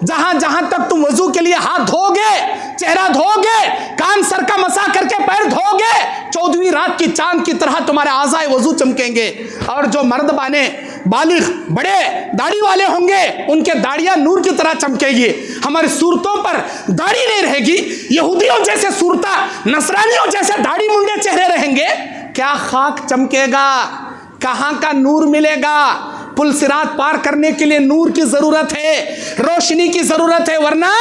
जहां जहां तक तुम वज़ू के लिए हाथ धोगे, चेहरा धोगे, कान सर का मसा करके पैर धोगे, 14वीं रात की चांद की तरह तुम्हारे आज़ाए वज़ू चमकेंगे। और जो मर्द बाने बालिग बड़े दाढ़ी वाले होंगे, उनके दाढ़ियां नूर की तरह चमकेगी। हमारी सूरतों पर दाढ़ी नहीं रहेगी, यहूदियों जैसे सूरता, नसरानियों जैसे दाढ़ी मुंडे चेहरे रहेंगे, क्या खाक चमकेगा, कहाँ का नूर मिलेगा? पुल सिरात पार करने के लिए नूर की जरूरत है, रोशनी की जरूरत है, वरना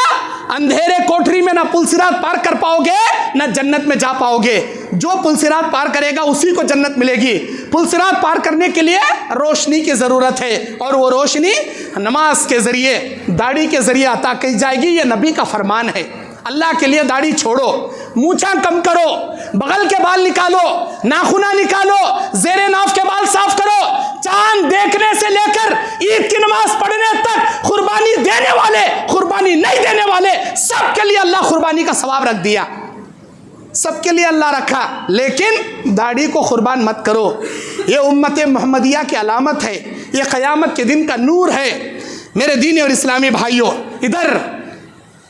अंधेरे कोठरी में ना पुल सिरात पार कर पाओगे ना जन्नत में जा पाओगे। जो पुल सिरात पार करेगा उसी को जन्नत मिलेगी। पुल सिरात पार करने के लिए रोशनी की जरूरत है, और वो रोशनी नमाज के जरिए, दाढ़ी के जरिए अता की जाएगी। ये नबी का फरमान है। अल्लाह के लिए दाढ़ी छोड़ो, मूछा कम करो, बगल के बाल निकालो, नाखूना निकालो, जेरे नाफ के बाल साफ करो। चांद देखने से लेकर ईद की नमाज पढ़ने तक कुर्बानी देने वाले, कुर्बानी नहीं देने वाले, सबके लिए अल्लाह कुर्बानी का सवाब रख दिया, सबके लिए अल्लाह रखा। लेकिन दाढ़ी को कुर्बान मत करो। ये उम्मत मोहम्मदिया की अलामत है, ये क़यामत के दिन का नूर है। मेरे दीनी और इस्लामी भाइयों, इधर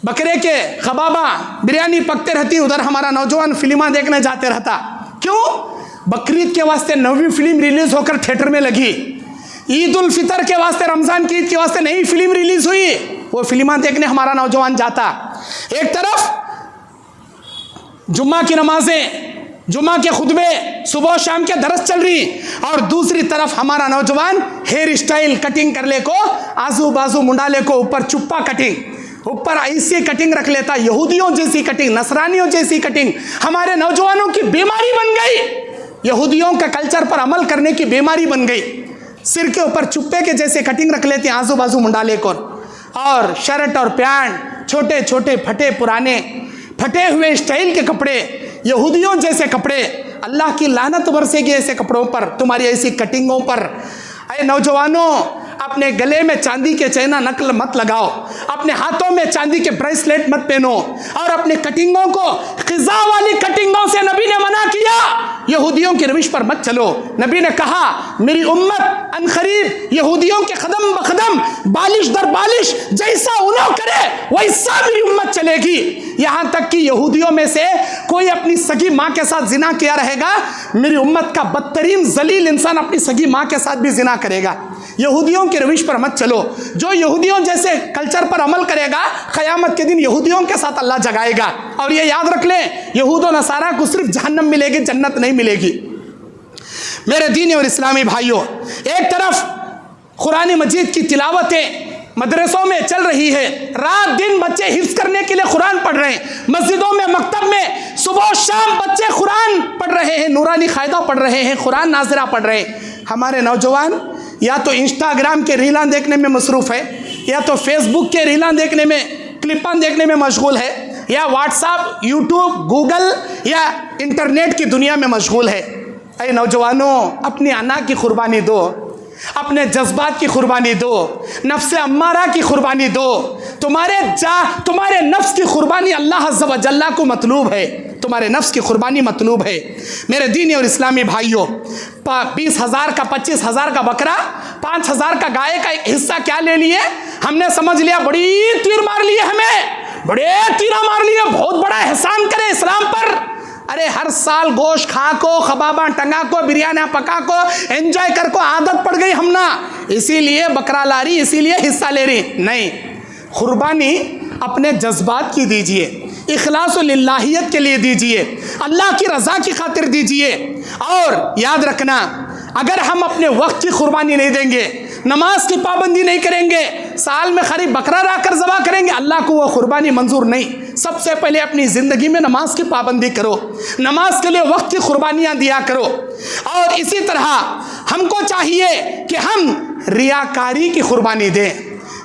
बकरे के कबाबा बिरयानी पकते रहती, उधर हमारा नौजवान फिल्मा देखने जाते रहता। क्यों? बकरीद के वास्ते नवी फिल्म रिलीज होकर थिएटर में लगी, ईद उल फितर के वास्ते, रमज़ान की ईद के वास्ते नई फिल्म रिलीज हुई, वो फिल्मा देखने हमारा नौजवान जाता। एक तरफ जुम्मा की नमाजें, जुम्मा के खुतबे, सुबह शाम के दरस चल रही, और दूसरी तरफ हमारा नौजवान हेयर स्टाइल कटिंग कर ले को, आजू बाजू मुंडाले को, ऊपर चुप्पा कटिंग, ऊपर ऐसी कटिंग रख लेता, यहूदियों जैसी कटिंग, नसरानियों जैसी कटिंग। हमारे नौजवानों की बीमारी बन गई, यहूदियों का कल्चर पर अमल करने की बीमारी बन गई। सिर के ऊपर चुप्पे के जैसे कटिंग रख लेते हैं, आजू बाजू मुंडाले को, और शर्ट और पैंट छोटे छोटे फटे पुराने फटे हुए स्टाइल के कपड़े, यहूदियों जैसे कपड़े। अल्लाह की लानत बरसेगी ऐसे कपड़ों पर, तुम्हारी ऐसी कटिंगों पर। अरे नौजवानों, अपने गले में चांदी के चैना नकल मत लगाओ, अपने हाथों में चांदी के ब्रेसलेट मत पहनो, और अपने कटिंगों को खिजा वाली कटिंगों से नबी ने मना किया। यहूदियों की रविश पर मत चलो। नबी ने कहा मेरी उम्मत अनकरीब यहूदियों के कदम बकदम, बालिश दर बालिश, जैसा उन्हों करे वैसा मेरी उम्मत चलेगी। यहाँ तक कि यहूदियों में से कोई अपनी सगी माँ के साथ जिना किया रहेगा, मेरी उम्मत का बदतरीन जलील इंसान अपनी सगी माँ के साथ भी जिना करेगा। यहूदियों के रविश पर मत चलो। जो यहूदियों जैसे कल्चर पर अमल करेगा, क़यामत के दिन यहूदियों के साथ अल्लाह जगाएगा। और ये याद रख लें, यहूद और नसारा को सिर्फ जहन्नम मिलेगी, जन्नत नहीं मिलेगी। मेरे दीनी और इस्लामी भाइयों, एक तरफ कुरान मजीद की तिलावतें मदरसों में चल रही है, रात दिन बच्चे हिफ्ज़ करने के लिए कुरान पढ़ रहे हैं, मस्जिदों में, मकतब में सुबह शाम बच्चे कुरान पढ़ रहे हैं, नूरानी क़ायदा पढ़ रहे हैं, कुरान नाज़िरा पढ़ रहे हैं। हमारे नौजवान या तो इंस्टाग्राम के रीलां देखने में मसरूफ़ है, या तो फेसबुक के रीलां देखने में, क्लिपां देखने में मशगूल है। या व्हाट्सएप, यूट्यूब, गूगल या इंटरनेट की दुनिया में मशगूल है। अरे नौजवानों, अपनी अना की कुर्बानी दो, अपने जज्बात की कुर्बानी दो, नफ्स अम्मारा की कुर्बानी दो। तुम्हारे नफ्स की कुर्बानी अल्लाह अज़्ज़ व जल्ला को मतलूब है, तुम्हारे नफ्स की कुर्बानी मतलूब है। मेरे दीनी और इस्लामी भाइयों, 20,000 का 25,000 का बकरा, 5,000 का गाय का एक हिस्सा क्या ले लिए हमने, समझ लिया बड़ी तीर मार लिए, हमें बड़े तीरा मार लिए, बहुत बड़ा एहसान करे इस्लाम पर। अरे हर साल गोश्त खा को, खबाबा टंगा को, बिरयानी पका को, एंजॉय कर को आदत पड़ गई हमना, इसीलिए बकरा ला रही, इसीलिए हिस्सा ले रही। नहीं, कुर्बानी अपने जज्बात की दीजिए, इखलास लिल्लाहियत के लिए दीजिए, अल्लाह की रज़ा की खातिर दीजिए। और याद रखना, अगर हम अपने वक्त की कुर्बानी नहीं देंगे, नमाज की पाबंदी नहीं करेंगे, साल में खरीब बकरा लाकर ज़बा करेंगे, अल्लाह को वो कुर्बानी मंजूर नहीं। सबसे पहले अपनी ज़िंदगी में नमाज की पाबंदी करो, नमाज के लिए वक्त की कुर्बानियाँ दिया करो। और इसी तरह हमको चाहिए कि हम रियाकारी की कुर्बानी दें,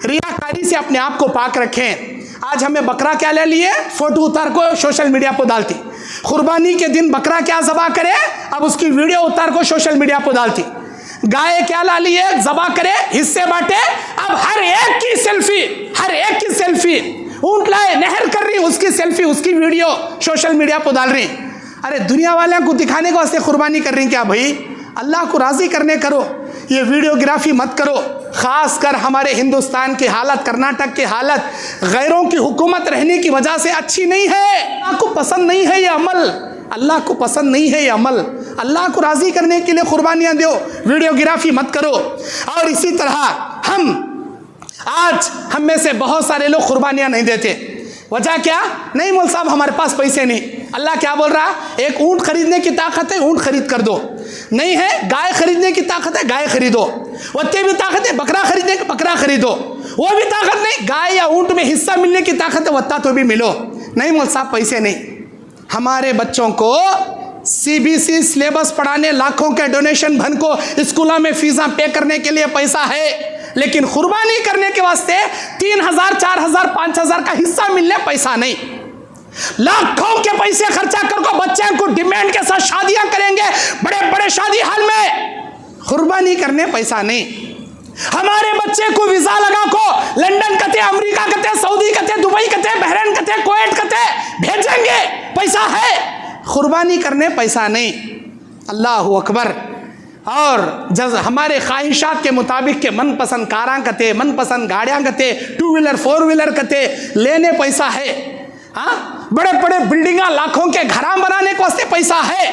रियाकारी से अपने आप को पाक रखें। आज हमें बकरा क्या ले लिए, फ़ोटो उतार को सोशल मीडिया पर डालती, कुर्बानी के दिन बकरा क्या ज़बा करे, अब उसकी वीडियो उतार को सोशल मीडिया पर डालती। गाय क्या ला लिए, ज़बा करे, हिस्से बांटे, अब हर एक की सेल्फी, ऊंट लाए, नहर कर रही, उसकी सेल्फी, उसकी वीडियो सोशल मीडिया पर डाल रही। अरे दुनिया वालों को दिखाने को वास्ते कुर्बानी कर रही क्या भाई? अल्लाह को राज़ी करने करो, ये वीडियोग्राफी मत करो। ख़ास कर हमारे हिंदुस्तान की हालत, कर्नाटक की हालत गैरों की हुकूमत रहने की वजह से अच्छी नहीं है। अल्लाह को पसंद नहीं है ये अमल, अल्लाह को पसंद नहीं है ये अमल। अल्लाह को राज़ी करने के लिए कुर्बानियाँ दो, वीडियोग्राफी मत करो। और इसी तरह आज हम में से बहुत सारे लोग कुर्बानियाँ नहीं देते। वजह क्या? नहीं मौल साहब हमारे पास पैसे नहीं। अल्लाह क्या बोल रहा? एक ऊँट खरीदने की ताकत है, ऊँट खरीद कर दो। नहीं है, गाय खरीदने की ताकत है, गाय खरीदो। वत्ते भी ताकत है, बकरा खरीदने की, बकरा खरीदो। वो भी ताकत नहीं, गाय या ऊँट में हिस्सा मिलने की ताकत है, वत्ता तो भी मिलो। नहीं मौल साहब पैसे नहीं। हमारे बच्चों को CBC सिलेबस पढ़ाने लाखों के डोनेशन भन को स्कूलों में फीसा पे करने के लिए पैसा है, लेकिन कुर्बानी करने के वास्ते 3,000, 4,000, 5,000 का हिस्सा मिलने पैसा नहीं। लाखों के पैसे खर्चा कर को बच्चे को डिमांड के साथ शादियां करेंगे बड़े बड़े शादी हाल में, कुर्बानी करने पैसा नहीं। हमारे बच्चे को वीजा लगा को लंदन कते, अमेरिका कते, सऊदी कते, दुबई कते, बहरीन कते, कुवैत कते भेजेंगे, पैसा है, कुर्बानी करने पैसा नहीं। अल्लाह अकबर। और हमारे ख्वाहिशात के मुताबिक के मनपसंद कारां कते, मनपसंद गाड़ियाँ कते, 2 व्हीलर 4 व्हीलर कते लेने पैसा है। हाँ, बड़े बड़े बिल्डिंगा लाखों के घरा बनाने के वास्ते पैसा है,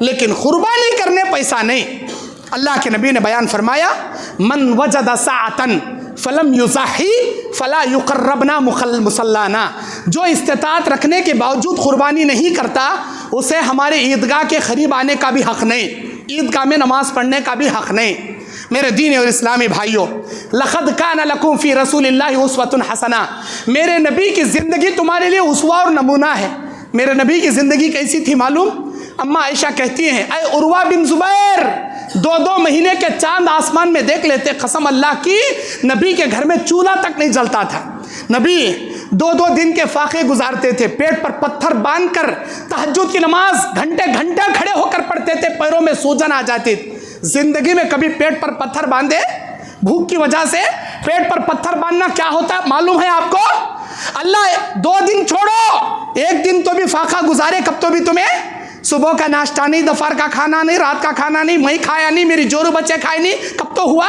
लेकिन कुर्बानी करने पैसा नहीं। अल्लाह के नबी ने बयान फरमाया, मन वजद साअतन फलम युज़ाही फला युक़र्रबना मुसल्लाना। जो इस्तिताअत रखने के बावजूद कुर्बानी नहीं करता, उसे हमारे ईदगाह के करीब आने का भी हक़ नहीं, ईदगाह में नमाज पढ़ने का भी हक़ नहीं। मेरे दीन और इस्लामी भाइयों, लक़द कान लकुम फ़ी रसूलिल्लाहि उस्वतुन हसना। मेरे नबी की ज़िंदगी तुम्हारे लिए उसवा और नमूना है। मेरे नबी की ज़िंदगी कैसी थी मालूम? अम्मा आयशा कहती हैं, अय उर्वा बिन ज़ुबैर 2-2 महीने के चांद आसमान में देख लेते, कसम अल्लाह की नबी के घर में चूल्हा तक नहीं जलता था। नबी 2-2 दिन के फाके गुजारते थे, पेट पर पत्थर बांधकर तहज्जुद की नमाज घंटे घंटे खड़े होकर पढ़ते थे, पैरों में सूजन आ जाती। जिंदगी में कभी पेट पर पत्थर बांधे? भूख की वजह से पेट पर पत्थर बांधना क्या होता है मालूम है आपको? अल्लाह 2 दिन छोड़ो, 1 दिन तो भी फाका गुजारे, कब तो भी तुम्हें सुबह का नाश्ता नहीं, दोपहर का खाना नहीं, रात का खाना नहीं, मैं खाया नहीं, मेरी जोरू बच्चे खाए नहीं, कब तो हुआ?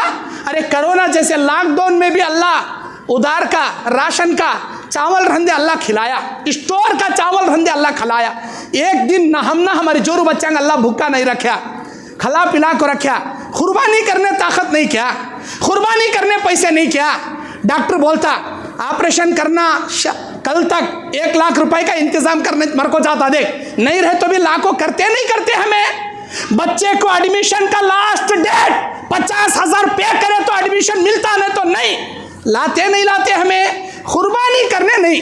अरे कोरोना जैसे लॉकडाउन में भी अल्लाह उधार का, राशन का चावल रंधे अल्लाह खिलाया, स्टोर का चावल रंधे अल्लाह खिलाया। 1 दिन ना हम ना हमारे जोरू बच्चा अल्लाह भूखा नहीं रखा, खला पिला को रखा। कुर्बानी करने ताकत नहीं क्या? कुर्बानी करने पैसे नहीं क्या? डॉक्टर बोलता ऑपरेशन करना कल तक 1 लाख रुपए का इंतजाम करने मर को जाता, देख नहीं रहे तो भी लाखों करते नहीं करते। हमें बच्चे को एडमिशन का लास्ट डेट 50,000 पे करे तो एडमिशन मिलता, नहीं तो नहीं लाते, नहीं लाते। हमें कुर्बानी करने नहीं,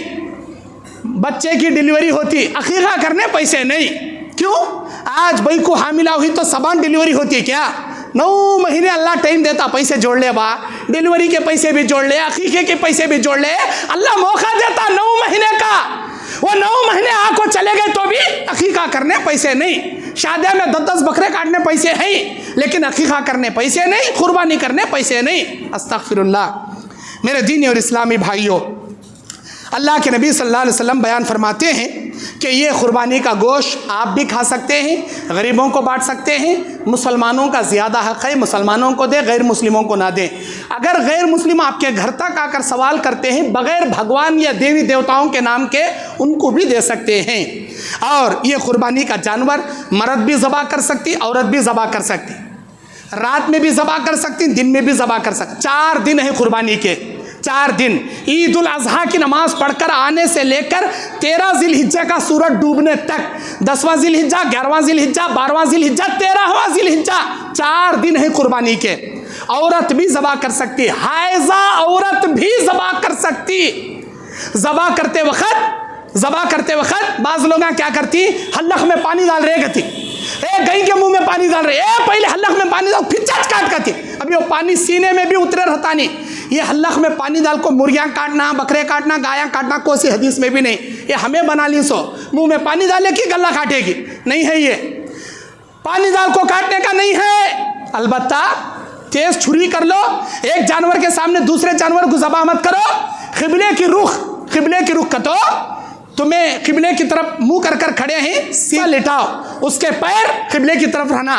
बच्चे की डिलीवरी होती अकीका करने पैसे नहीं। क्यों? आज भाई को हामिला हुई तो सबान डिलीवरी होती है क्या? 9 महीने अल्लाह टाइम देता, पैसे जोड़ ले बा, डिलीवरी के पैसे भी जोड़ ले, अकीके के पैसे भी जोड़ ले, अल्लाह मौका देता 9 महीने का। वो 9 महीने आंखों चले गए तो भी अकीका करने पैसे नहीं, शादी में 10-10 बकरे काटने पैसे हैं लेकिन अकीका करने पैसे नहीं, कुर्बानी करने पैसे नहीं। अस्तगफिरुल्लाह। मेरे दीनी और इस्लामी भाइयों, अल्लाह के नबी सल्लल्लाहु अलैहि वसल्लम बयान फरमाते हैं कि ये कुर्बानी का गोश्त आप भी खा सकते हैं, गरीबों को बांट सकते हैं, मुसलमानों का ज़्यादा हक़ है, मुसलमानों को दे, गैर मुस्लिमों को ना दें। अगर गैर मुस्लिम आपके घर तक आकर सवाल करते हैं बग़ैर भगवान या देवी देवताओं के नाम के, उनको भी दे सकते हैं। और ये कुर्बानी का जानवर मर्द भी ज़बा कर सकती, औरत भी ज़बा कर सकती, रात में भी ज़बा कर सकती, दिन में भी ज़बा कर सकती। 4 दिन है कुर्बानी के, 4 दिन। ईद उल अज़हा की नमाज पढ़कर आने से लेकर 13 ज़िलहिज्जा का सूरज डूबने तक, 10वां ज़िलहिज्जा, 11वां ज़िलहिज्जा, 12वां ज़िलहिज्जा, 13वां ज़िलहिज्जा, 4 दिन है कुर्बानी के। औरत भी ज़बा कर सकती, हाइज़ा औरत भी ज़बा कर सकती। ज़बा करते वक्त बाज़ लोग क्या करती, हल्लक में पानी डाल रहे गति, गई के मुंह में पानी डाल रहे, पहले हल्लक में पानी डाल फिर चच काट करती, अभी वो पानी सीने में भी उतरे रहता नहीं। ये हल्लक में पानी डाल को मुर्गियाँ काटना, बकरे काटना, गायाँ काटना कोई हदीस में भी नहीं। ये हमें बना ली सो मुंह में पानी डाले कि गला काटेगी, नहीं है। ये पानी डाल को काटने का नहीं है। अलबत्ता तेज छुरी कर लो, एक जानवर के सामने दूसरे जानवर को ज़बा मत करो। किबले की रुख कतो, तुम्हें किबले की तरफ मुंह कर कर खड़े हैं, सीधा लेटाओ, उसके पैर किबले की तरफ रहना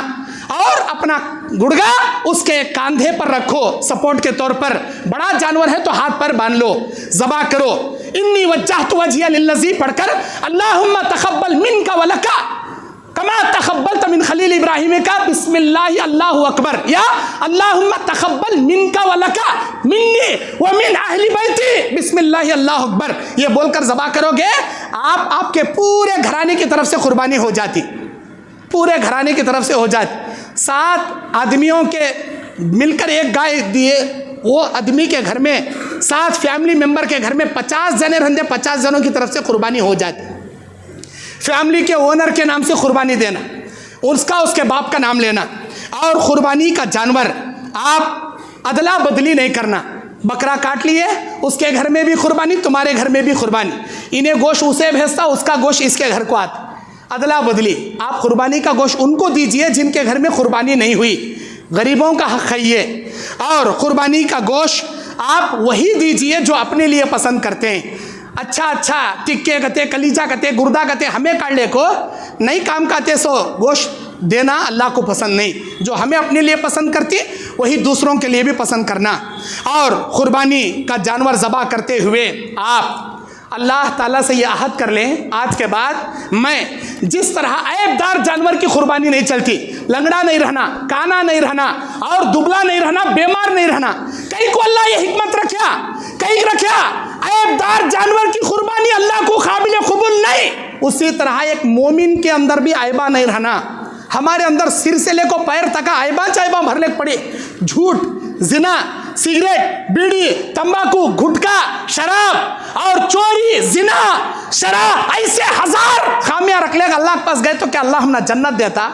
और अपना गुड़गा उसके कंधे पर रखो सपोर्ट के तौर पर। बड़ा जानवर है तो हाथ पर बांध लो, ज़बा करो। इन्नी वज्जहतु वजहिया लिल्लज़ी पढ़कर अल्लाहुम्मा तक़ब्बल मिन्का व लका कमा तक़ब्बलत मिन खलील इब्राहीम का बिस्मिल्लाह अल्लाहु अकबर, या अल्लाहुम्मा तक़ब्बल मिन्का व लका मिन्नी व मिन अहली बैती बिस्मिल्लाह अल्लाहु अकबर। ये बोलकर ज़बा करोगे, आपके पूरे घराने की तरफ से कुर्बानी हो जाती, पूरे घराने की तरफ से हो जाती। 7 आदमियों के मिलकर एक गाय दिए, वो आदमी के घर में 7 फैमिली मेंबर के घर में 50 जने रहते, 50 जनों की तरफ से कुर्बानी हो जाती। फैमिली के ओनर के नाम से कुर्बानी देना, उसका उसके बाप का नाम लेना, और कुर्बानी का जानवर आप अदला बदली नहीं करना। बकरा काट लिए, उसके घर में भी कुर्बानी, तुम्हारे घर में भी कुर्बानी। इन्हें गोश्त उसे भेजता, उसका गोश्त इसके घर को आता, अदला बदली। आप कुर्बानी का गोश्त उनको दीजिए जिनके घर में कुर्बानी नहीं हुई, गरीबों का हक़ है ये। और कुर्बानी का गोश्त आप वही दीजिए जो अपने लिए पसंद करते हैं। अच्छा टिक्के कते, कलीजा कते, गुर्दा कते हमें काटने को नहीं काम काते, सो गोश्त देना अल्लाह को पसंद नहीं। जो हमें अपने लिए पसंद करती वही दूसरों के लिए भी पसंद करना। और कुर्बानी का जानवर ज़बा करते हुए आप अल्लाह ताला से ये आहद कर लें, आज के बाद मैं जिस तरह ऐबदार जानवर की कुर्बानी नहीं चलती, लंगड़ा नहीं रहना, काना नहीं रहना और दुबला नहीं रहना, बीमार नहीं रहना, कहीं को अल्लाह ये हिकमत रखा, कहीं रखा ऐबदार जानवर की कुर्बानी अल्लाह को काबिल कबूल नहीं, उसी तरह एक मोमिन के अंदर भी ऐबा नहीं रहना। हमारे अंदर सिर से लेकर पैर तक ऐबा भरने पड़े, झूठ, जिना, सिगरेट, बीड़ी, तंबाकू, गुटखा, शराब और चोरी, जिना, शराब, ऐसे 1000 खामियां रख लेगा अल्लाह के पास गए तो क्या अल्लाह हमने जन्नत देता?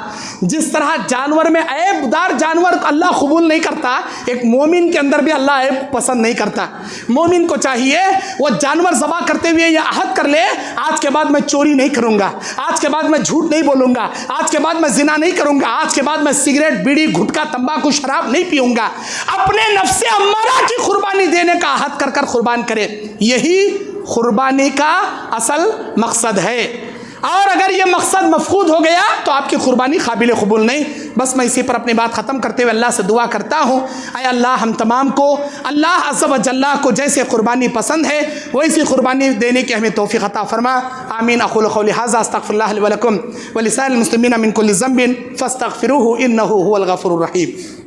जिस तरह जानवर में ऐबदार जानवर अल्लाह कबूल नहीं करता, एक मोमिन के अंदर भी अल्लाह ऐब पसंद नहीं करता। मोमिन को चाहिए वो जानवर ज़बा करते हुए यह अहद कर ले, आज के बाद मैं चोरी नहीं करूँगा, आज के बाद मैं झूठ नहीं बोलूँगा, आज के बाद मैं जिना नहीं करूँगा, आज के बाद मैं सिगरेट, बीड़ी, गुटखा, तंबाकू, शराब नहीं पीऊँगा। अपने नफ्से अम्मारा की कुर्बानी देने का अहद कर कर कुर्बान करे, यही कुर्बानी का असल मकसद है। और अगर ये मकसद मफकूद हो गया तो आपकी कुर्बानी काबिल कबूल नहीं। बस मैं इसी पर अपनी बात ख़त्म करते हुए अल्लाह से दुआ करता हूँ, ऐ अल्लाह हम तमाम को अल्लाह अज़्ज़ व जल्ला को जैसे कुर्बानी पसंद है वैसी कुर्बानी देने की हमें तौफ़ीक़ अता फरमा। आमीन। अक़ूलु क़ौली हाज़ा अस्तग़फ़िरुल्लाह ली व लकुम व लिसाइरिल मुस्लिमीन मिन कुल्लि ज़ंबिन फ़स्तग़फ़िरूहु इन्नहु हुवल गफ़ूरुर रहीम।